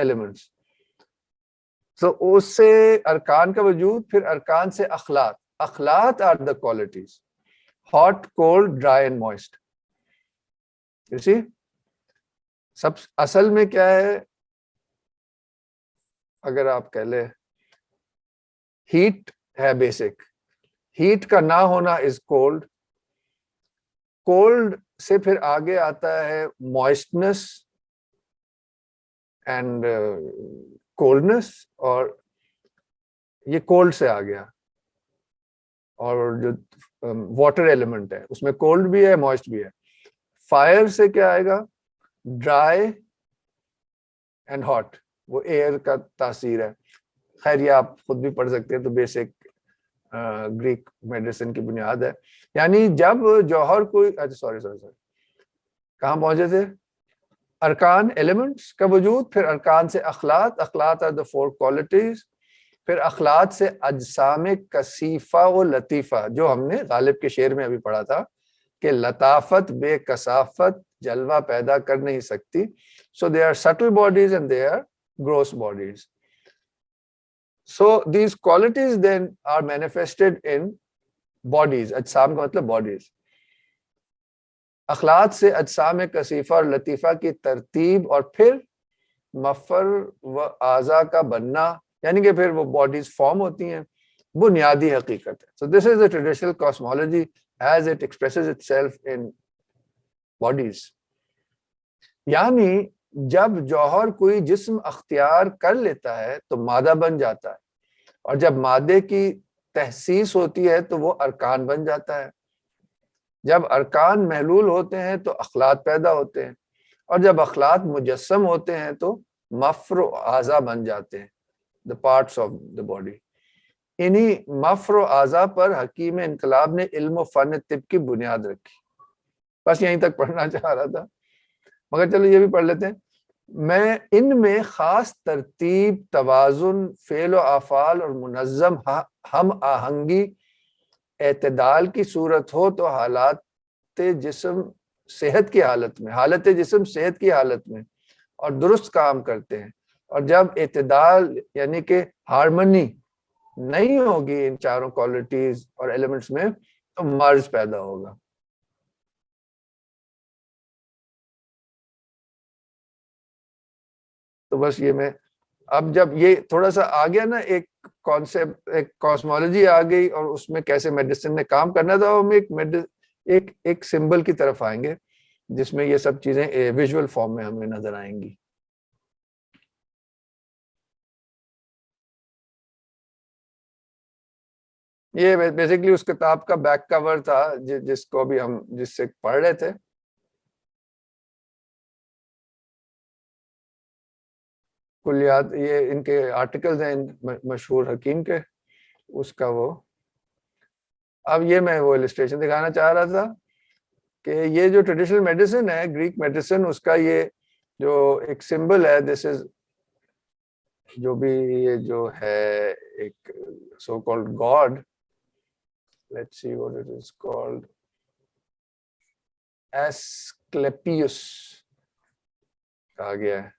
Speaker 1: elements. So اس سے ارکان کا وجود, پھر ارکان سے اخلاق. اخلاق are the qualities: hot, cold, dry and moist. You see? سب اصل میں کیا ہے, اگر آپ کہہ لیں ہیٹ ہے بیسک, ہیٹ کا نہ ہونا از کولڈ. کولڈ سے پھر آگے آتا ہے موئسٹنس اینڈ کولڈنس, اور یہ کولڈ سے آ گیا. اور جو واٹر ایلیمنٹ ہے اس میں کولڈ بھی ہے, موئسٹ بھی ہے. فائر سے کیا آئے گا؟ ڈرائی اینڈ ہاٹ, وہ ایئر کا تاثیر ہے. خیر یہ آپ خود بھی پڑھ سکتے ہیں, تو بیسک گریک میڈیسن کی بنیاد ہے. یعنی جب جوہر کوئی سوری کہاں پہنچے تھے؟ ارکان ایلیمنٹس کا وجود, پھر ارکان سے اخلاق. اخلاق are the 4 qualities. پھر اخلاق سے اجسام کثیفہ و لطیفہ, جو ہم نے غالب کے شعر میں ابھی پڑھا تھا کہ لطافت بے کثافت جلوہ پیدا کر نہیں سکتی. So they are subtle bodies and they are gross bodies. So these qualities then are manifested in bodies. اجسام کا مطلب bodies. اخلاق سے اجسام کثیفہ اور لطیفہ کی ترتیب, اور پھر مفر و اعضاء کا بننا, یعنی کہ پھر وہ باڈیز فارم ہوتی ہیں, بنیادی حقیقت ہے. So this is the traditional cosmology as it expresses itself in bodies. یعنی جب جوہر کوئی جسم اختیار کر لیتا ہے تو مادہ بن جاتا ہے, اور جب مادے کی تحسیس ہوتی ہے تو وہ ارکان بن جاتا ہے. جب ارکان محلول ہوتے ہیں تو اخلاق پیدا ہوتے ہیں, اور جب اخلاق مجسم ہوتے ہیں تو مفر و اعضاء بن جاتے ہیں, the parts of the body. انہی مفر و اعضاء پر حکیم انقلاب نے علم و فن طب کی بنیاد رکھی. بس یہیں تک پڑھنا چاہ رہا تھا, مگر چلو یہ بھی پڑھ لیتے ہیں. میں ان میں خاص ترتیب, توازن, فعل و افعال اور منظم ہم آہنگی, اعتدال کی صورت ہو تو حالت جسم صحت کی حالت میں, حالت جسم صحت کی حالت میں اور درست کام کرتے ہیں. اور جب اعتدال یعنی کہ ہارمنی نہیں ہوگی ان چاروں کوالٹیز اور ایلیمنٹس میں, تو مرض پیدا ہوگا. تو بس یہ میں اب جب یہ تھوڑا سا آ گیا نا, ایک کانسیپٹ, ایک کاسمولوجی آ گئی, اور اس میں کیسے میڈیسن نے کام کرنا تھا, ہم ایک سمبل کی طرف آئیں گے جس میں یہ سب چیزیں ویژول فارم میں ہمیں نظر آئیں گی. یہ بیسیکلی اس کتاب کا بیک کور تھا جس کو ابھی ہم جس سے پڑھ رہے تھے. کلیات یہ ان کے آرٹیکلز ہیں مشہور حکیم کے, اس کا وہ. اب یہ میں وہ السٹریشن دکھانا چاہ رہا تھا کہ یہ جو ٹریڈیشنل میڈیسن ہے, گریک میڈیسن, اس کا یہ جو ایک سمبل ہے, دس از جو بھی یہ جو ہے ایک so called God, let's see what it is called, Asclepius کہا گیا ہے.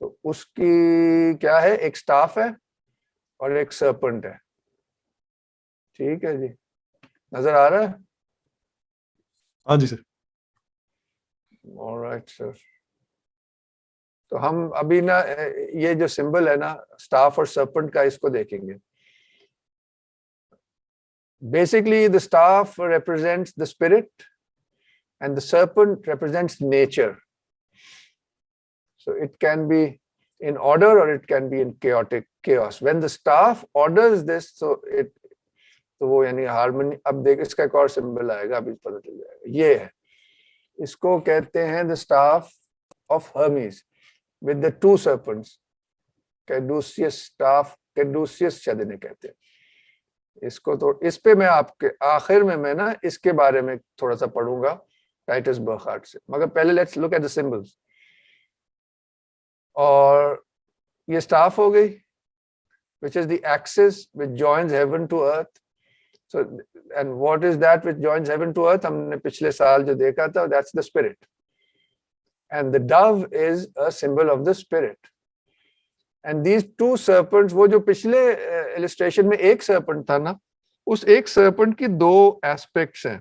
Speaker 1: تو اس کی کیا ہے, ایک سٹاف ہے اور ایک سرپنٹ ہے. ٹھیک ہے جی, نظر آ رہا ہے؟
Speaker 2: ہاں جی سر.
Speaker 1: آلرائٹ سر. تو ہم ابھی نا یہ جو سمبل ہے نا سٹاف اور سرپنٹ کا, اس کو دیکھیں گے. Basically the staff represents the spirit and the serpent represents nature. So it can be in order or it can be in chaotic chaos. When the staff orders this, so it تو وہ یعنی harmony. اب دیکھ اس کا ایک اور symbol آئے گا, ابھی پتہ چل جائے گا. یہ ہے, اس کو کہتے ہیں the staff of Hermes with the two serpents. Caduceus staff, Caduceus شاید انہیں کہتے ہیں. اس کو تو اس پہ میں آپ کے آخر میں نا اس کے بارے میں تھوڑا سا پڑھوں گا ٹائٹس برکہارٹ سے, مگر پہلے let's look at the symbols. اور یہ سٹاف ہو گئی which is the axis which joins heaven to earth. So and what is that which joins heaven to earth? ہم نے پچھلے سال جو دیکھا تھا, that's the spirit. And the dove is a symbol of the spirit. And these two serpents, وہ جو پچھلے illustration میں ایک serpent تھا نا, اس ایک serpent کی دو aspects ہیں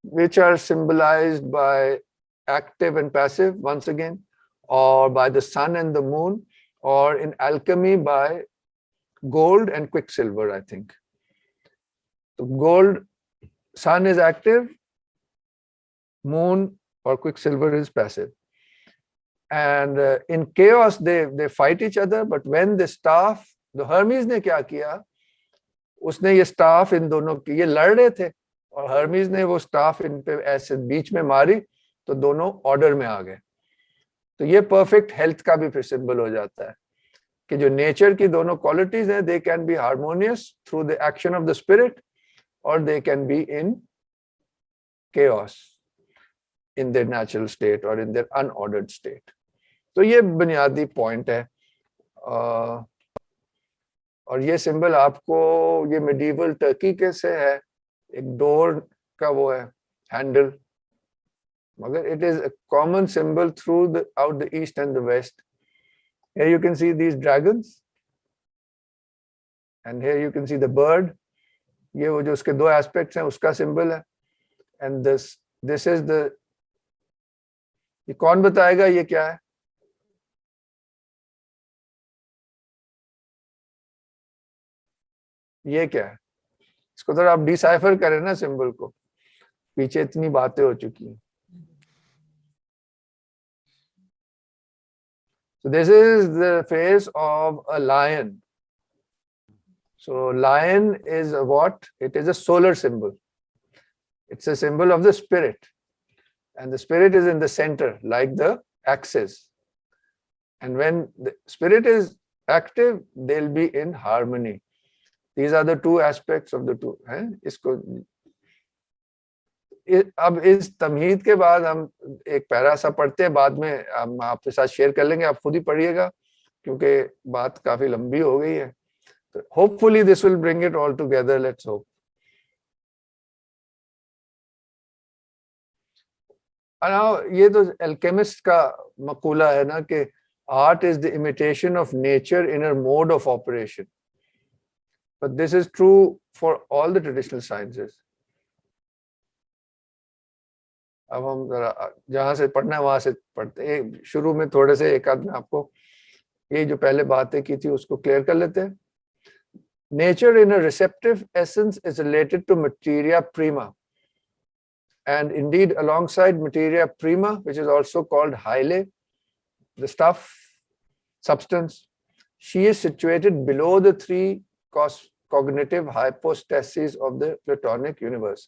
Speaker 1: which are symbolized by active and passive once again, or by the sun and the moon, or in alchemy by gold and quicksilver, I think. So gold, sun is active, moon or quicksilver is passive. And in chaos they fight each other, but when the staff, the Hermes نے کیا کیا, اس نے یہ staff ان دونوں کی, یہ لڑ رہے تھے اور Hermes نے وہ staff ان پہ ایسے بیچ میں ماری تو دونوں آرڈر میں آ گئے. تو یہ پرفیکٹ ہیلتھ کا بھی پھر سمبل ہو جاتا ہے کہ جو نیچر کی دونوں کوالٹیز ہیں, they can be harmonious through the action of the spirit or they can be in chaos in their natural state or in their unordered state. تو یہ بنیادی پوائنٹ ہے. اور یہ سمبل آپ کو یہ میڈیول ٹرکی کے سے ہے, ایک ڈور کا وہ ہے ہینڈل, مگر it is a common symbol throughout the east and the west. Here you can see these dragons and here you can see the bird. یہ وہ جو اس کے دو ایسپیکٹس ہیں اس کا سمبل ہے. And this is the, یہ کون بتائے گا یہ کیا ہے؟ یہ کیا ہے؟ اس کو ذرا آپ ڈیسائفر کریں نا سمبل کو, پیچھے اتنی باتیں ہو چکی ہیں. So this is the face of a lion. So lion is a what? It is a solar symbol. It's a symbol of the spirit. And the spirit is in the center, like the axis. And when the spirit is active, they'll be in harmony. These are the two aspects of the two. اس کو اب اس تمہید کے بعد ہم ایک پیرا سا پڑھتے ہیں, بعد میں ہم آپ کے ساتھ شیئر کر لیں گے, آپ خود ہی پڑھیے گا کیونکہ بات کافی لمبی ہو گئی ہے. تو hope fully this will bring it all together, let's hope. یہ تو الکیمسٹ کا مقولہ ہے نا کہ art is the imitation of nature in her mode of operation. But this is true for all the traditional sciences. اب ہم ذرا جہاں سے پڑھنا ہے وہاں سے پڑھتے ہیں. شروع میں تھوڑے سے ایک آدھ میں آپ کو یہ جو پہلے باتیں کی تھی اس کو کلیئر کر لیتے ہیں. Nature in a receptive essence is related to materia prima. And indeed, alongside materia prima, which is also called hyle, the stuff, substance, she is situated below the three cognitive hypostases of the Platonic universe.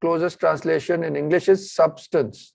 Speaker 1: closest translation in English is substance.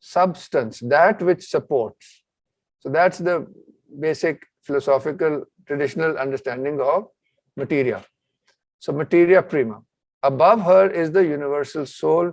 Speaker 1: Substance, that which supports. So that's the basic philosophical traditional understanding of materia. So materia prima. Above her is the universal soul,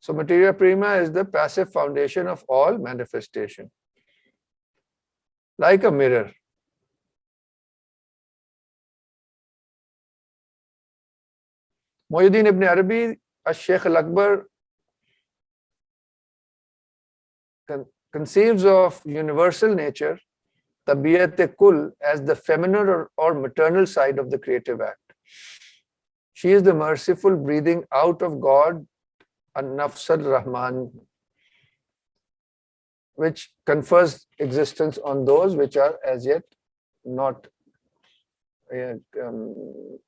Speaker 1: So materia prima is the passive foundation of all manifestation. Like a mirror. Muhyiddin Ibn Arabi, Al-Sheikh Al-Akbar, conceives of universal nature, Tabiyat-e-Kul, as the feminine or maternal side of the creative act. She is the merciful breathing out of God, An-Nafs al-Rahman, which confers existence on those which are as yet not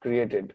Speaker 1: created.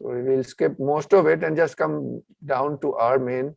Speaker 1: So we will skip most of it and just come down to our main,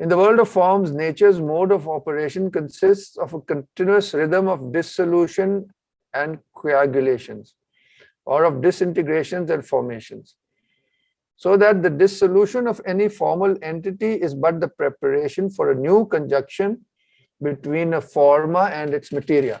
Speaker 1: In the world of forms, nature's mode of operation consists of a continuous rhythm of dissolution and coagulations, or of disintegrations and formations, so that the dissolution of any formal entity is but the preparation for a new conjunction between a forma and its materia.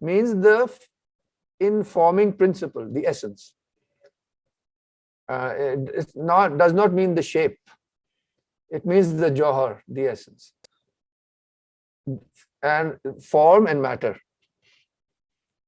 Speaker 1: means the informing principle, the essence. It's not, does not mean the shape. It means the jauhar, the essence. And form and matter.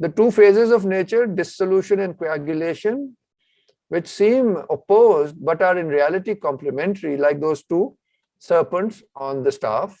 Speaker 1: The two phases of nature, dissolution and coagulation, which seem opposed but are in reality complementary, like those two serpents on the staff,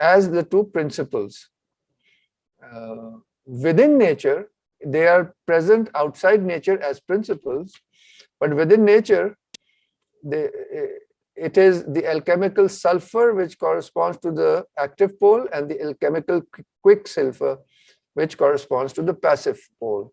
Speaker 1: As the two principles within nature, they are present outside nature as principles, but within nature, it is the alchemical sulfur which corresponds to the active pole and the alchemical quicksilver which corresponds to the passive pole.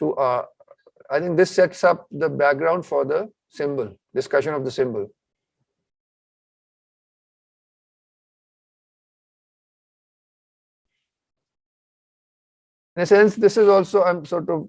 Speaker 1: to I think this sets up the background for the symbol, discussion of the symbol. In a sense, this is also, I'm sort of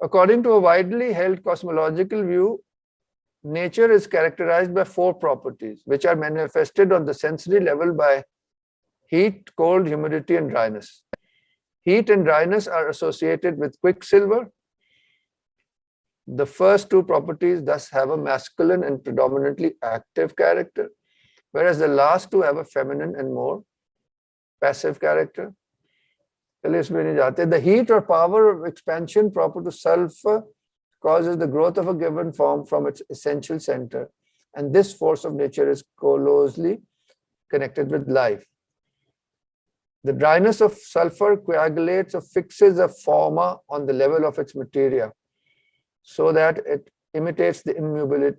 Speaker 1: According to a widely held cosmological view, nature is characterized by 4 properties, which are manifested on the sensory level by heat, cold, humidity, and dryness. Heat and dryness are associated with quicksilver, The first two properties thus have a masculine and predominantly active character, whereas the last two have a feminine and more passive character. The heat or power of expansion proper to sulfur causes the growth of a given form from its essential center, and this force of nature is closely connected with life. The dryness of sulfur coagulates or fixes a forma on the level of its materia, so that it imitates the immobility.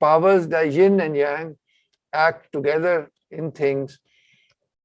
Speaker 1: powers, the yin and yang, act together in things.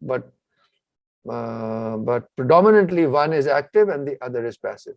Speaker 1: but predominantly one is active and the other is passive.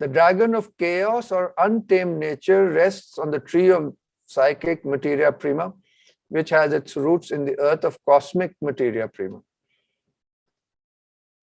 Speaker 1: The dragon of chaos or untamed nature rests on the tree of psychic materia prima, which has its roots in the earth of cosmic materia prima.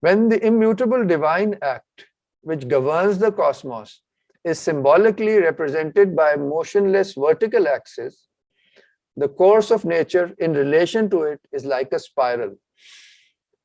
Speaker 1: When the immutable divine act which governs the cosmos is symbolically represented by a motionless vertical axis, the course of nature in relation to it is like a spiral.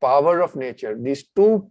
Speaker 1: power of nature. These two,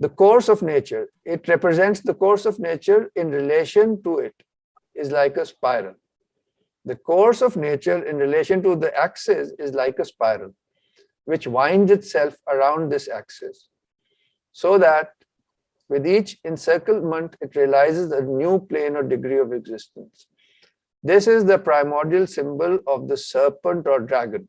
Speaker 1: The course of nature, it represents the course of nature in relation to it, is like a spiral. The course of nature in relation to the axis is like a spiral, which winds itself around this axis, so that with each encirclement, it realizes a new plane or degree of existence. This is the primordial symbol of the serpent or dragon.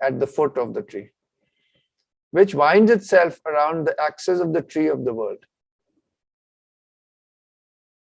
Speaker 1: at the foot of the tree, which winds itself around the axis of the tree of the world.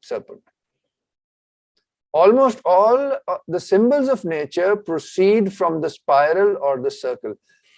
Speaker 1: serpent. Almost all the symbols of nature proceed from the spiral or the circle.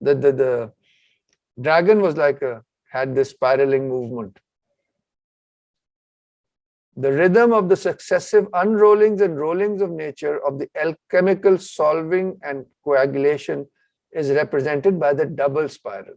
Speaker 1: The dragon was like had this spiraling movement. The rhythm of the successive unrollings and rollings of nature of the alchemical solving and coagulation is represented by the double spiral.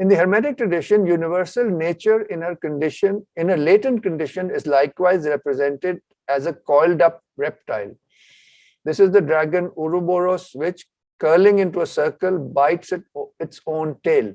Speaker 1: In the Hermetic tradition, universal nature in a latent condition is likewise represented as a coiled up reptile. This is the dragon Ouroboros, which curling into a circle bites its own tail.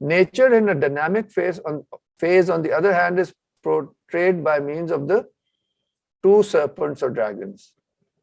Speaker 1: Nature in a dynamic phase on the other hand is portrayed by means of the two serpents or dragons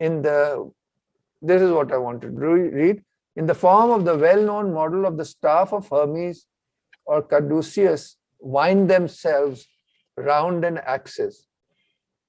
Speaker 1: this is what I wanted to read, in the form of the well-known model of the staff of Hermes or Caduceus, wind themselves round an axis,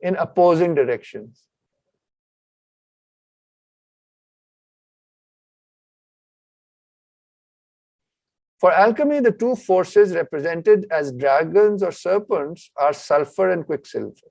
Speaker 1: in opposing directions. For alchemy, the two forces represented as dragons or serpents are sulfur and quicksilver.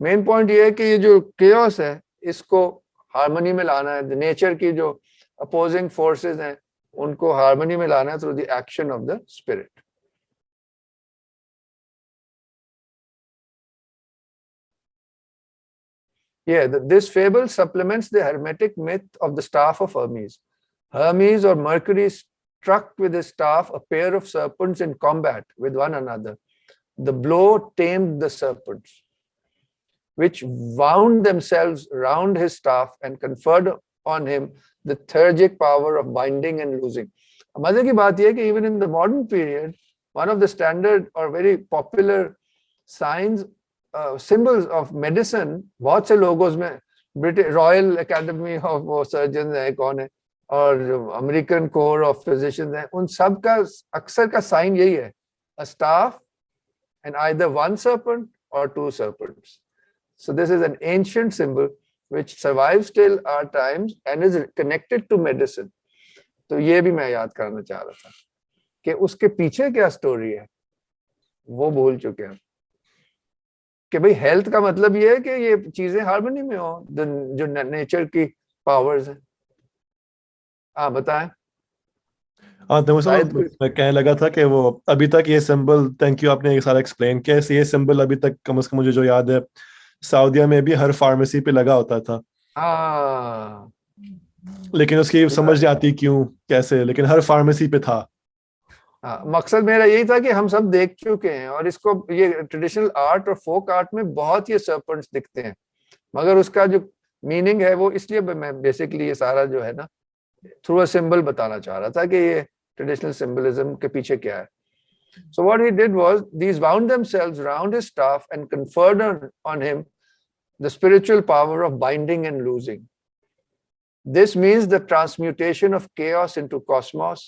Speaker 1: Main point یہ ہے کہ یہ جو chaos ہے اس کو harmony میں لانا ہے. نیچر کی جو اپوزنگ فورسز ہیں ان کو ہارمنی میں لانا ہے through the action of the spirit. Yeah, this fable supplements the hermetic myth of the staff of Hermes. Hermes or Mercury struck with his staff a pair of serpents in combat with one another. The blow tamed the serpents, which wound themselves round his staff and conferred on him the theurgic power of binding and loosing. مزے کی بات یہ ہے کہ even in the modern period, one of the standard or very popular signs, symbols of medicine, بہت سے logos میں Royal academy of surgeons ہیں کون ہے اور امریکن کور آف فزیشنز ہیں, ان سب کا اکثر کا سائن یہی ہے, a staff and either one serpent or two serpents. So this is an ancient symbol which survives till our times and is connected to medicine. تو یہ بھی میں یاد کرنا چاہ رہا تھا کہ اس کے پیچھے کیا سٹوری ہے وہ بھول چکے ہیں کہ بھئی ہیلتھ کا مطلب یہ ہے کہ یہ چیزیں ہارمنی میں ہوں جو نیچر کی پاورز ہیں. ہاں بتائیں.
Speaker 2: میں کہنے لگا تھا کہ وہ ابھی تک یہ سمبل, تھینک یو آپ نے یہ سارا ایکسپلین کیا, یہ سمبل ابھی تک کم از کم مجھے جو یاد ہے سعودیہ میں بھی ہر فارمیسی پہ لگا ہوتا تھا, لیکن اس کی سمجھ نہیں آتی کیوں کیسے, لیکن ہر فارمیسی پہ تھا.
Speaker 1: مقصد میرا یہی تھا کہ ہم سب دیکھ چکے ہیں اور اس کو یہ ٹریڈیشنل آرٹ اور فوک آرٹ میں بہت یہ سرپنٹس دکھتے ہیں, مگر اس کا جو میننگ ہے وہ اس لیے میں بیسکلی یہ سارا جو ہے نا تھرو اے سمبل بتانا چاہ رہا تھا کہ یہ ٹریڈیشنل سمبلزم کے پیچھے کیا ہے. So what he did was these wound themselves round his staff and conferred on him the spiritual power of binding and loosing. This means the transmutation of chaos into cosmos,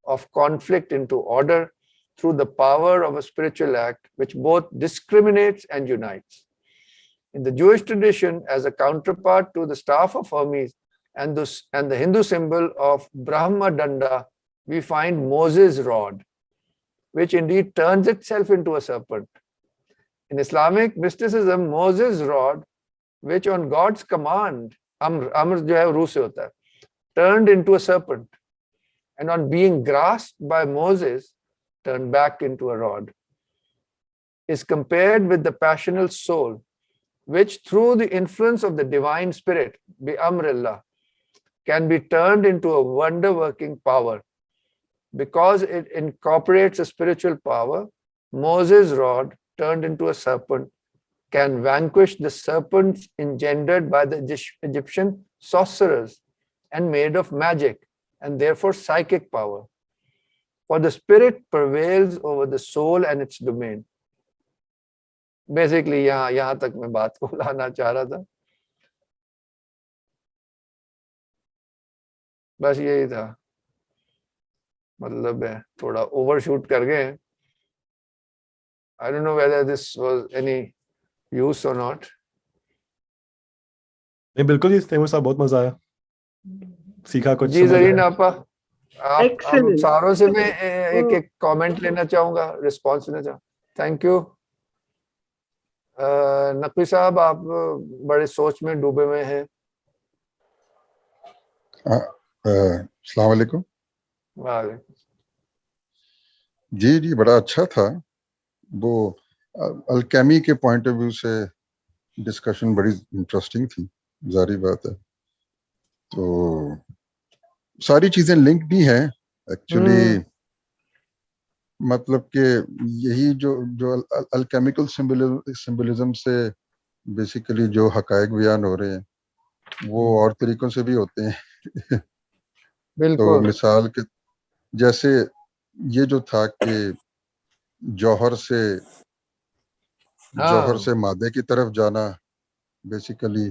Speaker 1: of conflict into order through the power of a spiritual act which both discriminates and unites. In the Jewish tradition, as a counterpart to the staff of Hermes and the Hindu symbol of Brahma Danda, we find Moses' rod, which indeed turns itself into a serpent. In Islamic mysticism, Moses' rod, which on God's command, Amr jo hai Ru se hota hai, turned into a serpent, and on being grasped by Moses, turned back into a rod, is compared with the passional soul, which through the influence of the divine spirit, bi Amrillah, can be turned into a wonder-working power. Because it incorporates a spiritual power, Moses' rod, turned into a serpent, can vanquish the serpents engendered by the Egyptian sorcerers and made of magic, and therefore psychic power. For the spirit prevails over the soul and its domain. Basically, یہاں تک میں بات کو لانا چاہ رہا تھا. بس یہی تھا, مطلب ہے تھوڑا اوور شوٹ کر گئے. I don't know whether this was any use or not.
Speaker 2: نہیں بالکل جی, تیمور صاحب بہت مزہ آیا, سیکھا کچھ.
Speaker 1: جی زرین آپا, آپ ساروں سے میں ایک ایک کامنٹ لینا چاہوں گا, رسپانس لینا چاہوں. Thank you. نقوی صاحب آپ بڑے سوچ میں ڈوبے ہوئے ہیں.
Speaker 4: السلام علیکم.
Speaker 1: وعلیکم.
Speaker 4: جی بڑا اچھا تھا. وہ الکیمی کے پوائنٹ آف ویو سے ڈسکشن بڑی انٹرسٹنگ تھی, ظاہری بات ہے. تو ساری چیزیں لنک بھی ہیں ایکچولی, مطلب کہ یہی جو الکیمیکل سمبلزم سے بیسیکلی جو حقائق بیان ہو رہے ہیں وہ اور طریقوں سے بھی ہوتے ہیں. تو مثال کے جیسے یہ جو تھا کہ جوہر سے مادے کی طرف جانا بیسیکلی,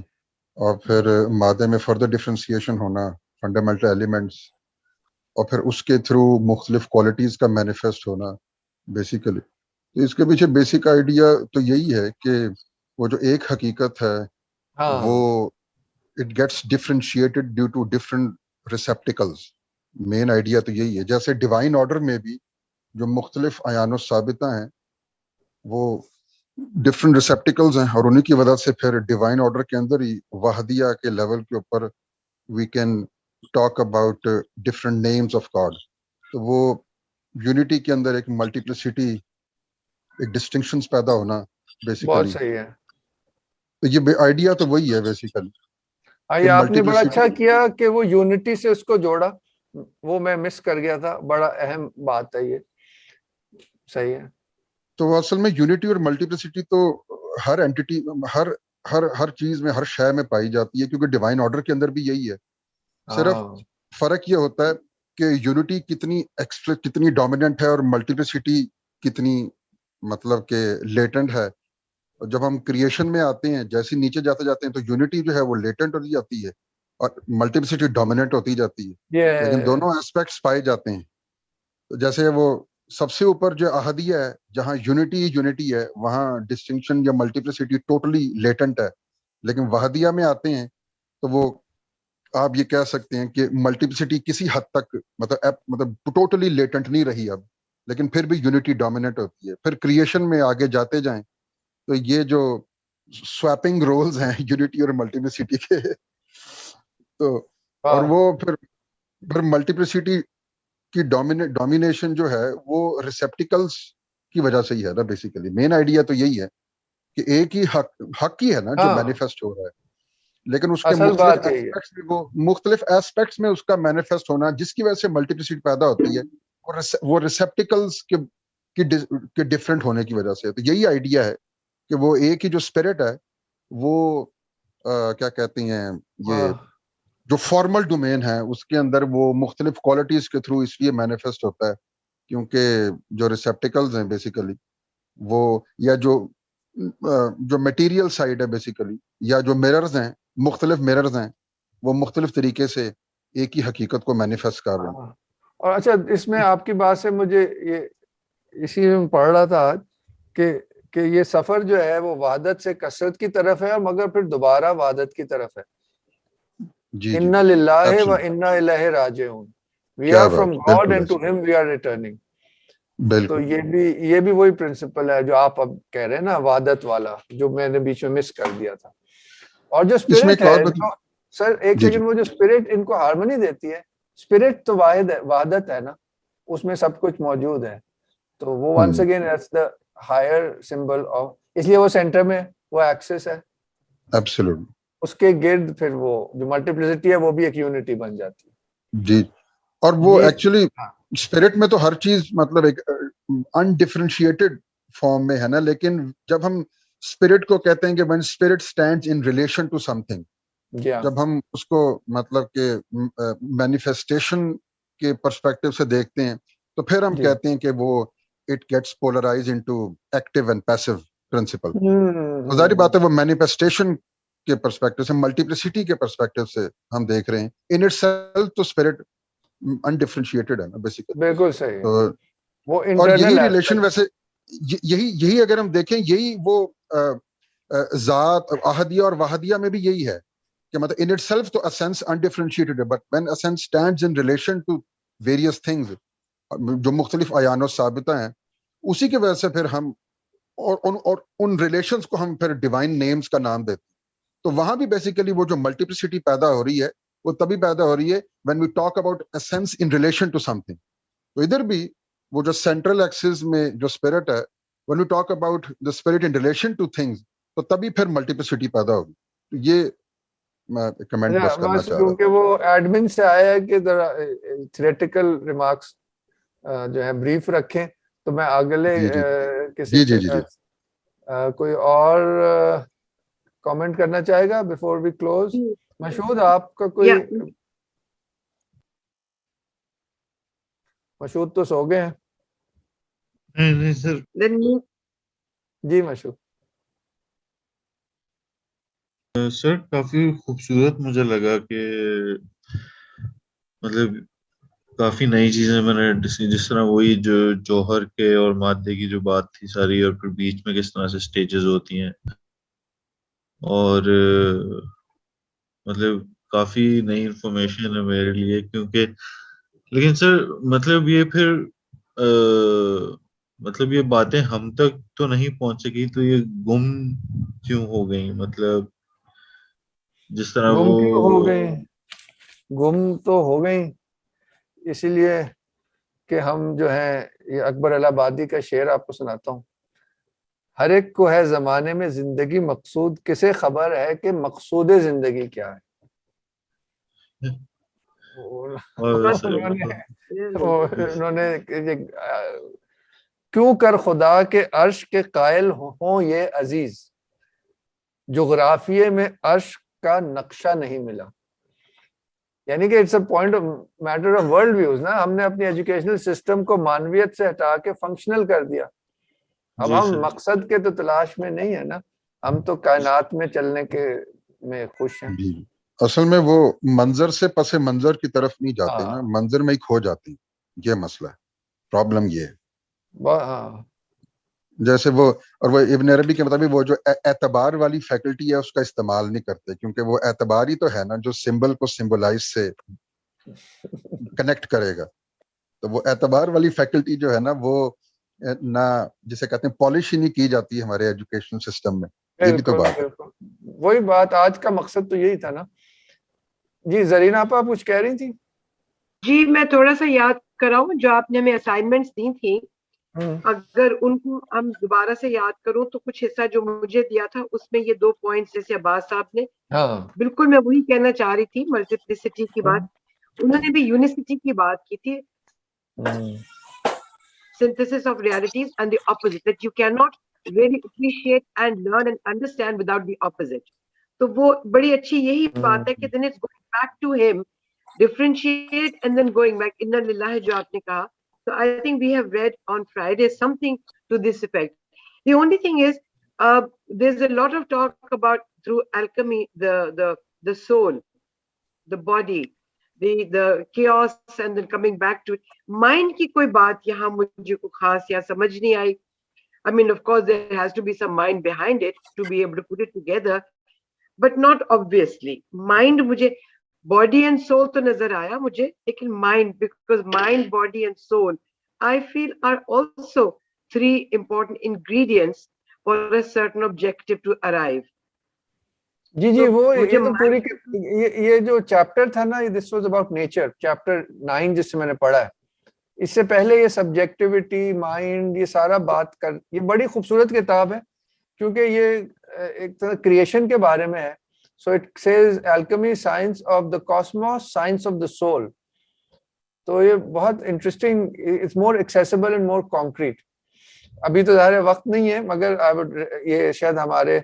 Speaker 4: اور پھر مادے میں فردر ڈفرینسیشن ہونا, فنڈامنٹل ایلیمنٹس, اور پھر اس کے تھرو مختلف کوالٹیز کا مینیفیسٹ ہونا بیسیکلی. تو اس کے پیچھے بیسک آئیڈیا تو یہی ہے کہ وہ جو ایک حقیقت ہے وہ it gets differentiated due to different receptacles. Main idea تو یہی ہے. جیسے ڈیوائن آرڈر میں بھی جو مختلف عیان و ثابتہ ہیں وہ ڈفرینٹ ریسیپٹیکلز ہیں اور انہیں کی وجہ سے پھر ڈیوائن آرڈر کے اندر ہی وحدیہ کے لیول کے اوپر we can talk about different names of God. تو وہ یونٹی کے اندر ایک ملٹیپلسٹی، ایک ڈسٹنکشنز پیدا ہونا
Speaker 1: بہت
Speaker 4: بیسیکلی.
Speaker 1: صحیح ہے.
Speaker 4: تو یہ آئیڈیا تو وہی ہے بیسیکلی.
Speaker 1: یہ آپ نے بڑا اچھا کیا کہ وہ یونٹی سے اس کو جوڑا، وہ میں مس کر گیا تھا، بڑا اہم بات ہے یہ. صحیح ہے.
Speaker 4: تو اصل میں یونٹی اور ملٹیپلسٹی تو ہر اینٹی، ہر چیز میں، ہر شے میں پائی جاتی ہے، کیونکہ ڈیوائن آرڈر کے اندر بھی یہی ہے. صرف فرق یہ ہوتا ہے کہ یونٹی کتنی ڈومیننٹ ہے اور ملٹیپلسٹی کتنی مطلب کہ لیٹنٹ ہے. جب ہم کریشن میں آتے ہیں، جیسے نیچے جاتے جاتے ہیں، تو یونٹی جو ہے وہ لیٹنٹ ہوتی جاتی ہے اور ملٹیپلسٹی ڈومیننٹ ہوتی جاتی ہے، لیکن دونوں ایسپیکٹس پائے جاتے ہیں. تو جیسے وہ سب سے اوپر جو احدیہ ہے، جہاں یونٹی ہے، وہاں ڈسٹنکشن یا ملٹیپلسٹی ٹوٹلی لیٹنٹ ہے. لیکن وحدیہ میں آتے ہیں تو وہ آپ یہ کہہ سکتے ہیں کہ ملٹیپلسٹی کسی حد تک مطلب ٹوٹلی لیٹنٹ نہیں رہی اب، لیکن پھر بھی یونٹی ڈومیننٹ ہوتی ہے. پھر کریشن میں آگے جاتے جائیں تو یہ جو سویپنگ رولز ہیں یونٹی اور ملٹیپلسٹی کے، تو اور وہ پھر ملٹیپلسٹی کی ڈومینیشن جو ہے وہ ریسیپٹیکلز کی وجہ سے ہی ہے نا. بیسیکلی مین آئیڈیا تو یہی ہے کہ ایک ہی حق ہی ہے نا جو مینیفیسٹ ہو رہا ہے، لیکن اس کے مختلف ایسپیکٹس میں، وہ مختلف ایسپیکٹس میں اس کا مینیفیسٹ ہونا، جس کی وجہ سے ملٹیپلسٹی پیدا ہوتی ہے، وہ ریسیپٹیکلز کے ڈفرینٹ ہونے کی وجہ سے. تو یہی آئیڈیا ہے کہ وہ ایک ہی جو اسپرٹ ہے، وہ کیا کہتے ہیں، یہ جو فارمل ڈومین ہے، اس کے اندر وہ مختلف کوالٹیز کے تھرو اس لیے مینیفیسٹ ہوتا ہے کیونکہ جو ریسیپٹیکلز ہیں بیسیکلی وہ، یا جو میٹیریل سائڈ ہے بیسیکلی، یا جو مررز ہیں، مختلف مررز ہیں، وہ مختلف طریقے سے ایک ہی حقیقت کو مینیفیسٹ کر رہے ہیں.
Speaker 1: اور اچھا، اس میں آپ کی بات سے مجھے یہ اسی میں پڑھ رہا تھا آج کہ یہ سفر جو ہے وہ وحدت سے کثرت کی طرف ہے، مگر پھر دوبارہ وحدت کی طرف ہے. اِنَّ لِلَّهِ وَإِنَّا إِلَيْهِ رَاجِعُونَ. We are from God and to him we are returning. تو یہ بھی وہی پرنسپل ہے جو آپ اب کہہ رہے ہیں نا، وحدت والا، جو میں نے بیچ میں مس کر دیا تھا. اور جو اسپرٹ ہے سر، ایک سیکنڈ، وہ جو اسپرٹ ان کو ہارمونی دیتی ہے، اسپرٹ تو وحدت ہے نا، اس میں سب کچھ موجود ہے. تو وہ once again it's the higher symbol of, اس لیے وہ سینٹر میں وہ ایکسس ہے.
Speaker 4: ایبسولوٹلی.
Speaker 1: اس کے گرد پھر وہ جو ملٹیپلسٹی ہے وہ بھی ایک یونٹی بن جاتی ہے.
Speaker 4: جی. اور وہ ایکچولی اسپرٹ میں تو ہر چیز مطلب ایک انڈیفرینشیٹڈ فارم میں ہے نا، لیکن جب ہم اسپرٹ کو کہتے ہیں کہ when spirit stands in relation to something، جب ہم اس کو مطلب کہ مینیفیسٹیشن کے پرسپیکٹو سے دیکھتے ہیں تو پھر ہم کہتے ہیں کہ وہ it gets polarized into active and passive principle. تو ظاہری بات ہے وہ مینیفیسٹیشن کے پرسپیکٹو سے، ملٹیپلسٹی کے پرسپیکٹو سے ہم دیکھ رہے ہیں. ان اٹ سیلف تو اسپرٹ انڈیفرینشیٹڈ ہے نا بیسیکلی.
Speaker 1: بالکل صحیح.
Speaker 4: اور یہی ریلیشن ویسے یہی اگر ہم دیکھیں، یہی وہ ذات احدیہ اور وحدیہ میں بھی یہی ہے کہ مطلب ان اٹ سیلف تو اسینس انڈیفرینشیٹڈ ہے، but when essence stands in relation to various things, جو مختلف عیان و ثابتہ ہیں، اسی کی وجہ سے پھر ہم اور ان ریلیشنز کو ہم پھر ڈیوائن نیمز کا نام دیتے ہیں. تو وہاں بھی بیسیکلی وہ جو ملٹیپلسٹی پیدا ہو رہی ہے وہ تبھی پیدا ہو رہی ہے when we talk about essence in relation to something. تو ادھر بھی وہ جو سینٹرل ایکسس میں جو اسپرٹ ہے، when we talk about the spirit in relation to things، تو تبھی پھر ملٹیپلسٹی پیدا ہوگی. یہ میں کمنٹ بس کرنا چاہ رہا ہوں
Speaker 1: کیونکہ وہ ایڈمن سے آیا ہے کہ ذرا تھیوریٹیکل ریمارکس جو ہے بریف رکھیں. تو میں اگلے کسی کوئی اور کامنٹ کرنا چاہے گا بیفور وی کلوز؟ مشہود آپ کا کوئی؟ مشہود تو سو گئے ہیں.
Speaker 5: نہیں سر.
Speaker 1: جی مشہود
Speaker 5: سر، کافی خوبصورت مجھے لگا کہ مطلب کافی نئی چیزیں میں نے، جس طرح وہی جو جوہر کے اور مادے کی جو بات تھی ساری، اور پھر بیچ میں کس طرح سے سٹیجز ہوتی ہیں، اور مطلب کافی نئی انفارمیشن ہے میرے لیے. کیونکہ لیکن سر مطلب یہ پھر مطلب یہ باتیں ہم تک تو نہیں پہنچ سکی تو یہ گم کیوں ہو گئی؟ مطلب جس طرح
Speaker 1: گم کیوں ہو
Speaker 5: وہ
Speaker 1: گئی؟ گم تو ہو گئی اسی لیے کہ ہم جو ہیں، یہ اکبر الہ آبادی کا شعر آپ کو سناتا ہوں. ہر ایک کو ہے زمانے میں زندگی مقصود، کسے خبر ہے کہ مقصود زندگی کیا ہے. انہوں نے کیوں کر خدا کے عرش کے قائل ہوں یہ عزیز، جغرافیے میں عرش کا نقشہ نہیں ملا. یعنی کہ it's a point of matter of world views نا. ہم نے اپنی ایجوکیشنل سسٹم کو مانویت سے ہٹا کے فنکشنل کر دیا. اب ہم مقصد کے تو تلاش میں نہیں ہے نا، ہم تو کائنات میں چلنے کے میں خوش ہیں.
Speaker 4: اصل میں وہ منظر سے پس منظر کی طرف نہیں جاتے نا، منظر میں ہی کھو جاتے ہیں. یہ مسئلہ ہے، پرابلم یہ ہے. جیسے وہ اور وہ ابن عربی کے مطابق وہ جو اعتبار والی فیکلٹی ہے اس کا استعمال نہیں کرتے، کیونکہ وہ اعتبار ہی تو ہے نا جو سمبل کو سمبلائز سے کنیکٹ کرے گا. تو وہ اعتبار والی فیکلٹی جو ہے نا وہ نہ جسے کہتے ہیں پالش ہی نہیں کی جاتی ہے ہمارے ایجوکیشن سسٹم میں. یہ بھی تو بات ہے.
Speaker 1: وہی بات، آج کا مقصد تو یہی تھا نا. جی زرینہ آپ کچھ کہہ رہی تھی؟
Speaker 3: جی میں تھوڑا سا یاد کراؤں جو آپ نے ہمیں اسائنمنٹس دی تھی، اگر ان کو ہم دوبارہ سے یاد کروں تو کچھ حصہ جو مجھے دیا تھا اس میں یہ 2 پوائنٹس جیسے عباس صاحب نے، بالکل میں وہی کہنا چاہ رہی تھی، ملٹیپلسٹی کی بات. انہوں نے بھی یونیسٹی کی بات کی تھی، synthesis of realities and the opposite, that you cannot really appreciate and learn and understand without the opposite. تو وہ بڑی اچھی یہی بات ہے کہ then it's going back to him, differentiate and then going back. inna lillahi جو آپ نے کہا. So I think we have read on Friday something to this effect. The only thing is there's a lot of talk about through alchemy the soul, the body, the chaos and then coming back to it. Mind کی کوئی بات یہاں مجھے کو خاص یا سمجھ نہیں آئی. I mean, of course, there has to be some mind behind it to be able to put it together, but not obviously. Mind مجھے body and soul تو نظر آیا مجھے، لیکن mind, because mind, body and soul, I feel are also 3 important ingredients for a certain objective to arrive.
Speaker 1: جی جی وہ یہ تو پوری یہ جو چیپٹر تھا نا، this was about nature, chapter 9 جس سے میں نے پڑھا ہے. اس سے پہلے یہ سبجیکٹیوٹی، مائنڈ، یہ سارا بات کر، یہ بڑی خوبصورت کتاب ہے کیونکہ یہ ایک طرح کریشن کے بارے میں ہے. So it says alchemy science of the cosmos, science of the soul. تو یہ بہت interesting, it's more accessible and more concrete. ابھی تو ظاہر وقت نہیں ہے، مگر یہ شاید ہمارے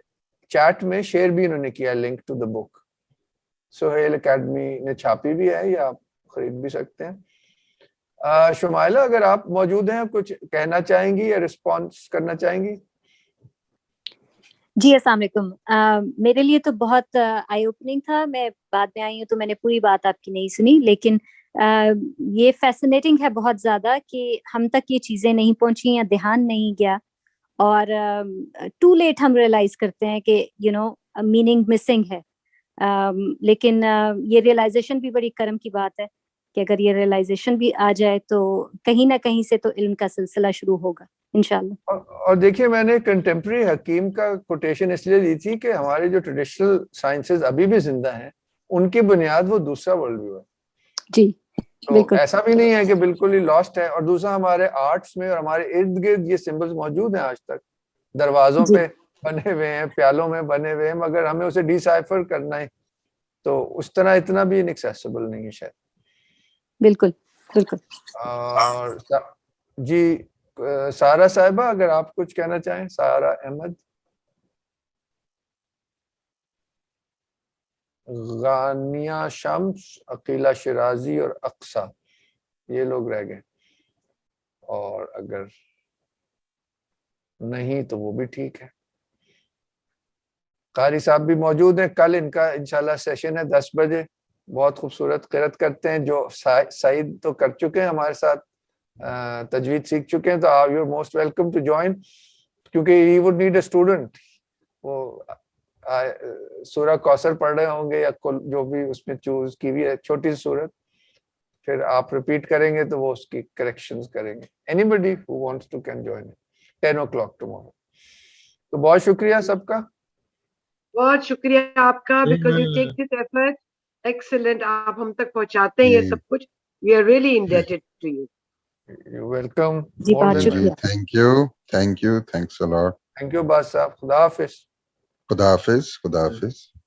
Speaker 1: چیٹ میں شیئر بھی انہوں نے کیا link to the book. Suhail academy نے چھاپی بھی ہے، یا آپ خرید بھی سکتے ہیں. شمائلہ اگر آپ موجود ہیں، کچھ کہنا چاہیں گی یا رسپانس کرنا چاہیں گی؟
Speaker 6: جی السلام علیکم. میرے لیے تو بہت آئی اوپننگ تھا. میں بعد میں آئی ہوں تو میں نے پوری بات آپ کی نہیں سنی، لیکن یہ فیسنیٹنگ ہے بہت زیادہ کہ ہم تک یہ چیزیں نہیں پہنچی یا دھیان نہیں گیا، اور ٹو لیٹ ہم ریئلائز کرتے ہیں کہ میننگ مسنگ ہے. لیکن یہ ریئلائزیشن بھی بڑی کرم کی بات ہے کہ اگر یہ ریئلائزیشن بھی آ جائے تو کہیں نہ کہیں سے تو علم کا سلسلہ شروع ہوگا انشاءاللہ.
Speaker 1: اور دیکھیے میں نے کنٹمپرری حکیم کا کوٹیشن اس لیے دی تھی کہ ہمارے جو ٹریڈیشنل سائنسز ابھی بھی زندہ ہیں، ان کی بنیاد وہ دوسرا ورلڈ ویو ہے.
Speaker 6: جی
Speaker 1: تو ایسا بھی نہیں ہے کہ بالکل ہی لاسٹ ہے. اور دوسرا ہمارے آرٹس میں اور ہمارے ارد گرد یہ سمبلز موجود ہیں آج تک، دروازوں پہ بنے ہوئے ہیں، پیالوں میں بنے ہوئے ہیں، مگر ہمیں اسے ڈی سائفر کرنا ہے تو اس طرح اتنا بھی انیکسیسیبل نہیں ہے شاید.
Speaker 6: بالکل بالکل.
Speaker 1: اور جی سارا صاحبہ اگر آپ کچھ کہنا چاہیں. سارا احمد، غانیہ شمس، عقیلہ شرازی اور اقصا، یہ لوگ رہ گئے. اور اگر نہیں تو وہ بھی ٹھیک ہے. قاری صاحب بھی موجود ہیں. کل ان کا انشاءاللہ سیشن ہے 10 بجے. بہت خوبصورت قرأت کرتے ہیں، جو سعید تو کر چکے ہیں ہمارے ساتھ، تجوید سیکھ چکے ہیں، تو you are most welcome to join, کیونکہ he would need a student. وہ سورہ کوثر پڑھ رہے ہوں گے یا جو بھی اس میں چوز کی ہوئی ہے چھوٹی سی سورت، پھر آپ ریپیٹ کریں گے تو وہ اس کی کریکشنز کریں گے. Anybody who wants to can join it. 10 o'clock tomorrow. تو بہت شکریہ سب کا.
Speaker 3: بہت شکریہ آپ کا, because you take this effort. Excellent. آپ ہم تک پہنچاتے ہیں یہ سب کچھ. We are really indebted to you.
Speaker 1: You're welcome.
Speaker 6: جی بہت شکریہ.
Speaker 4: Thank you, thank you, thanks a lot.
Speaker 1: Thank you باز صاحب. خدا حافظ.
Speaker 4: خدا حافظ, خدا حافظ.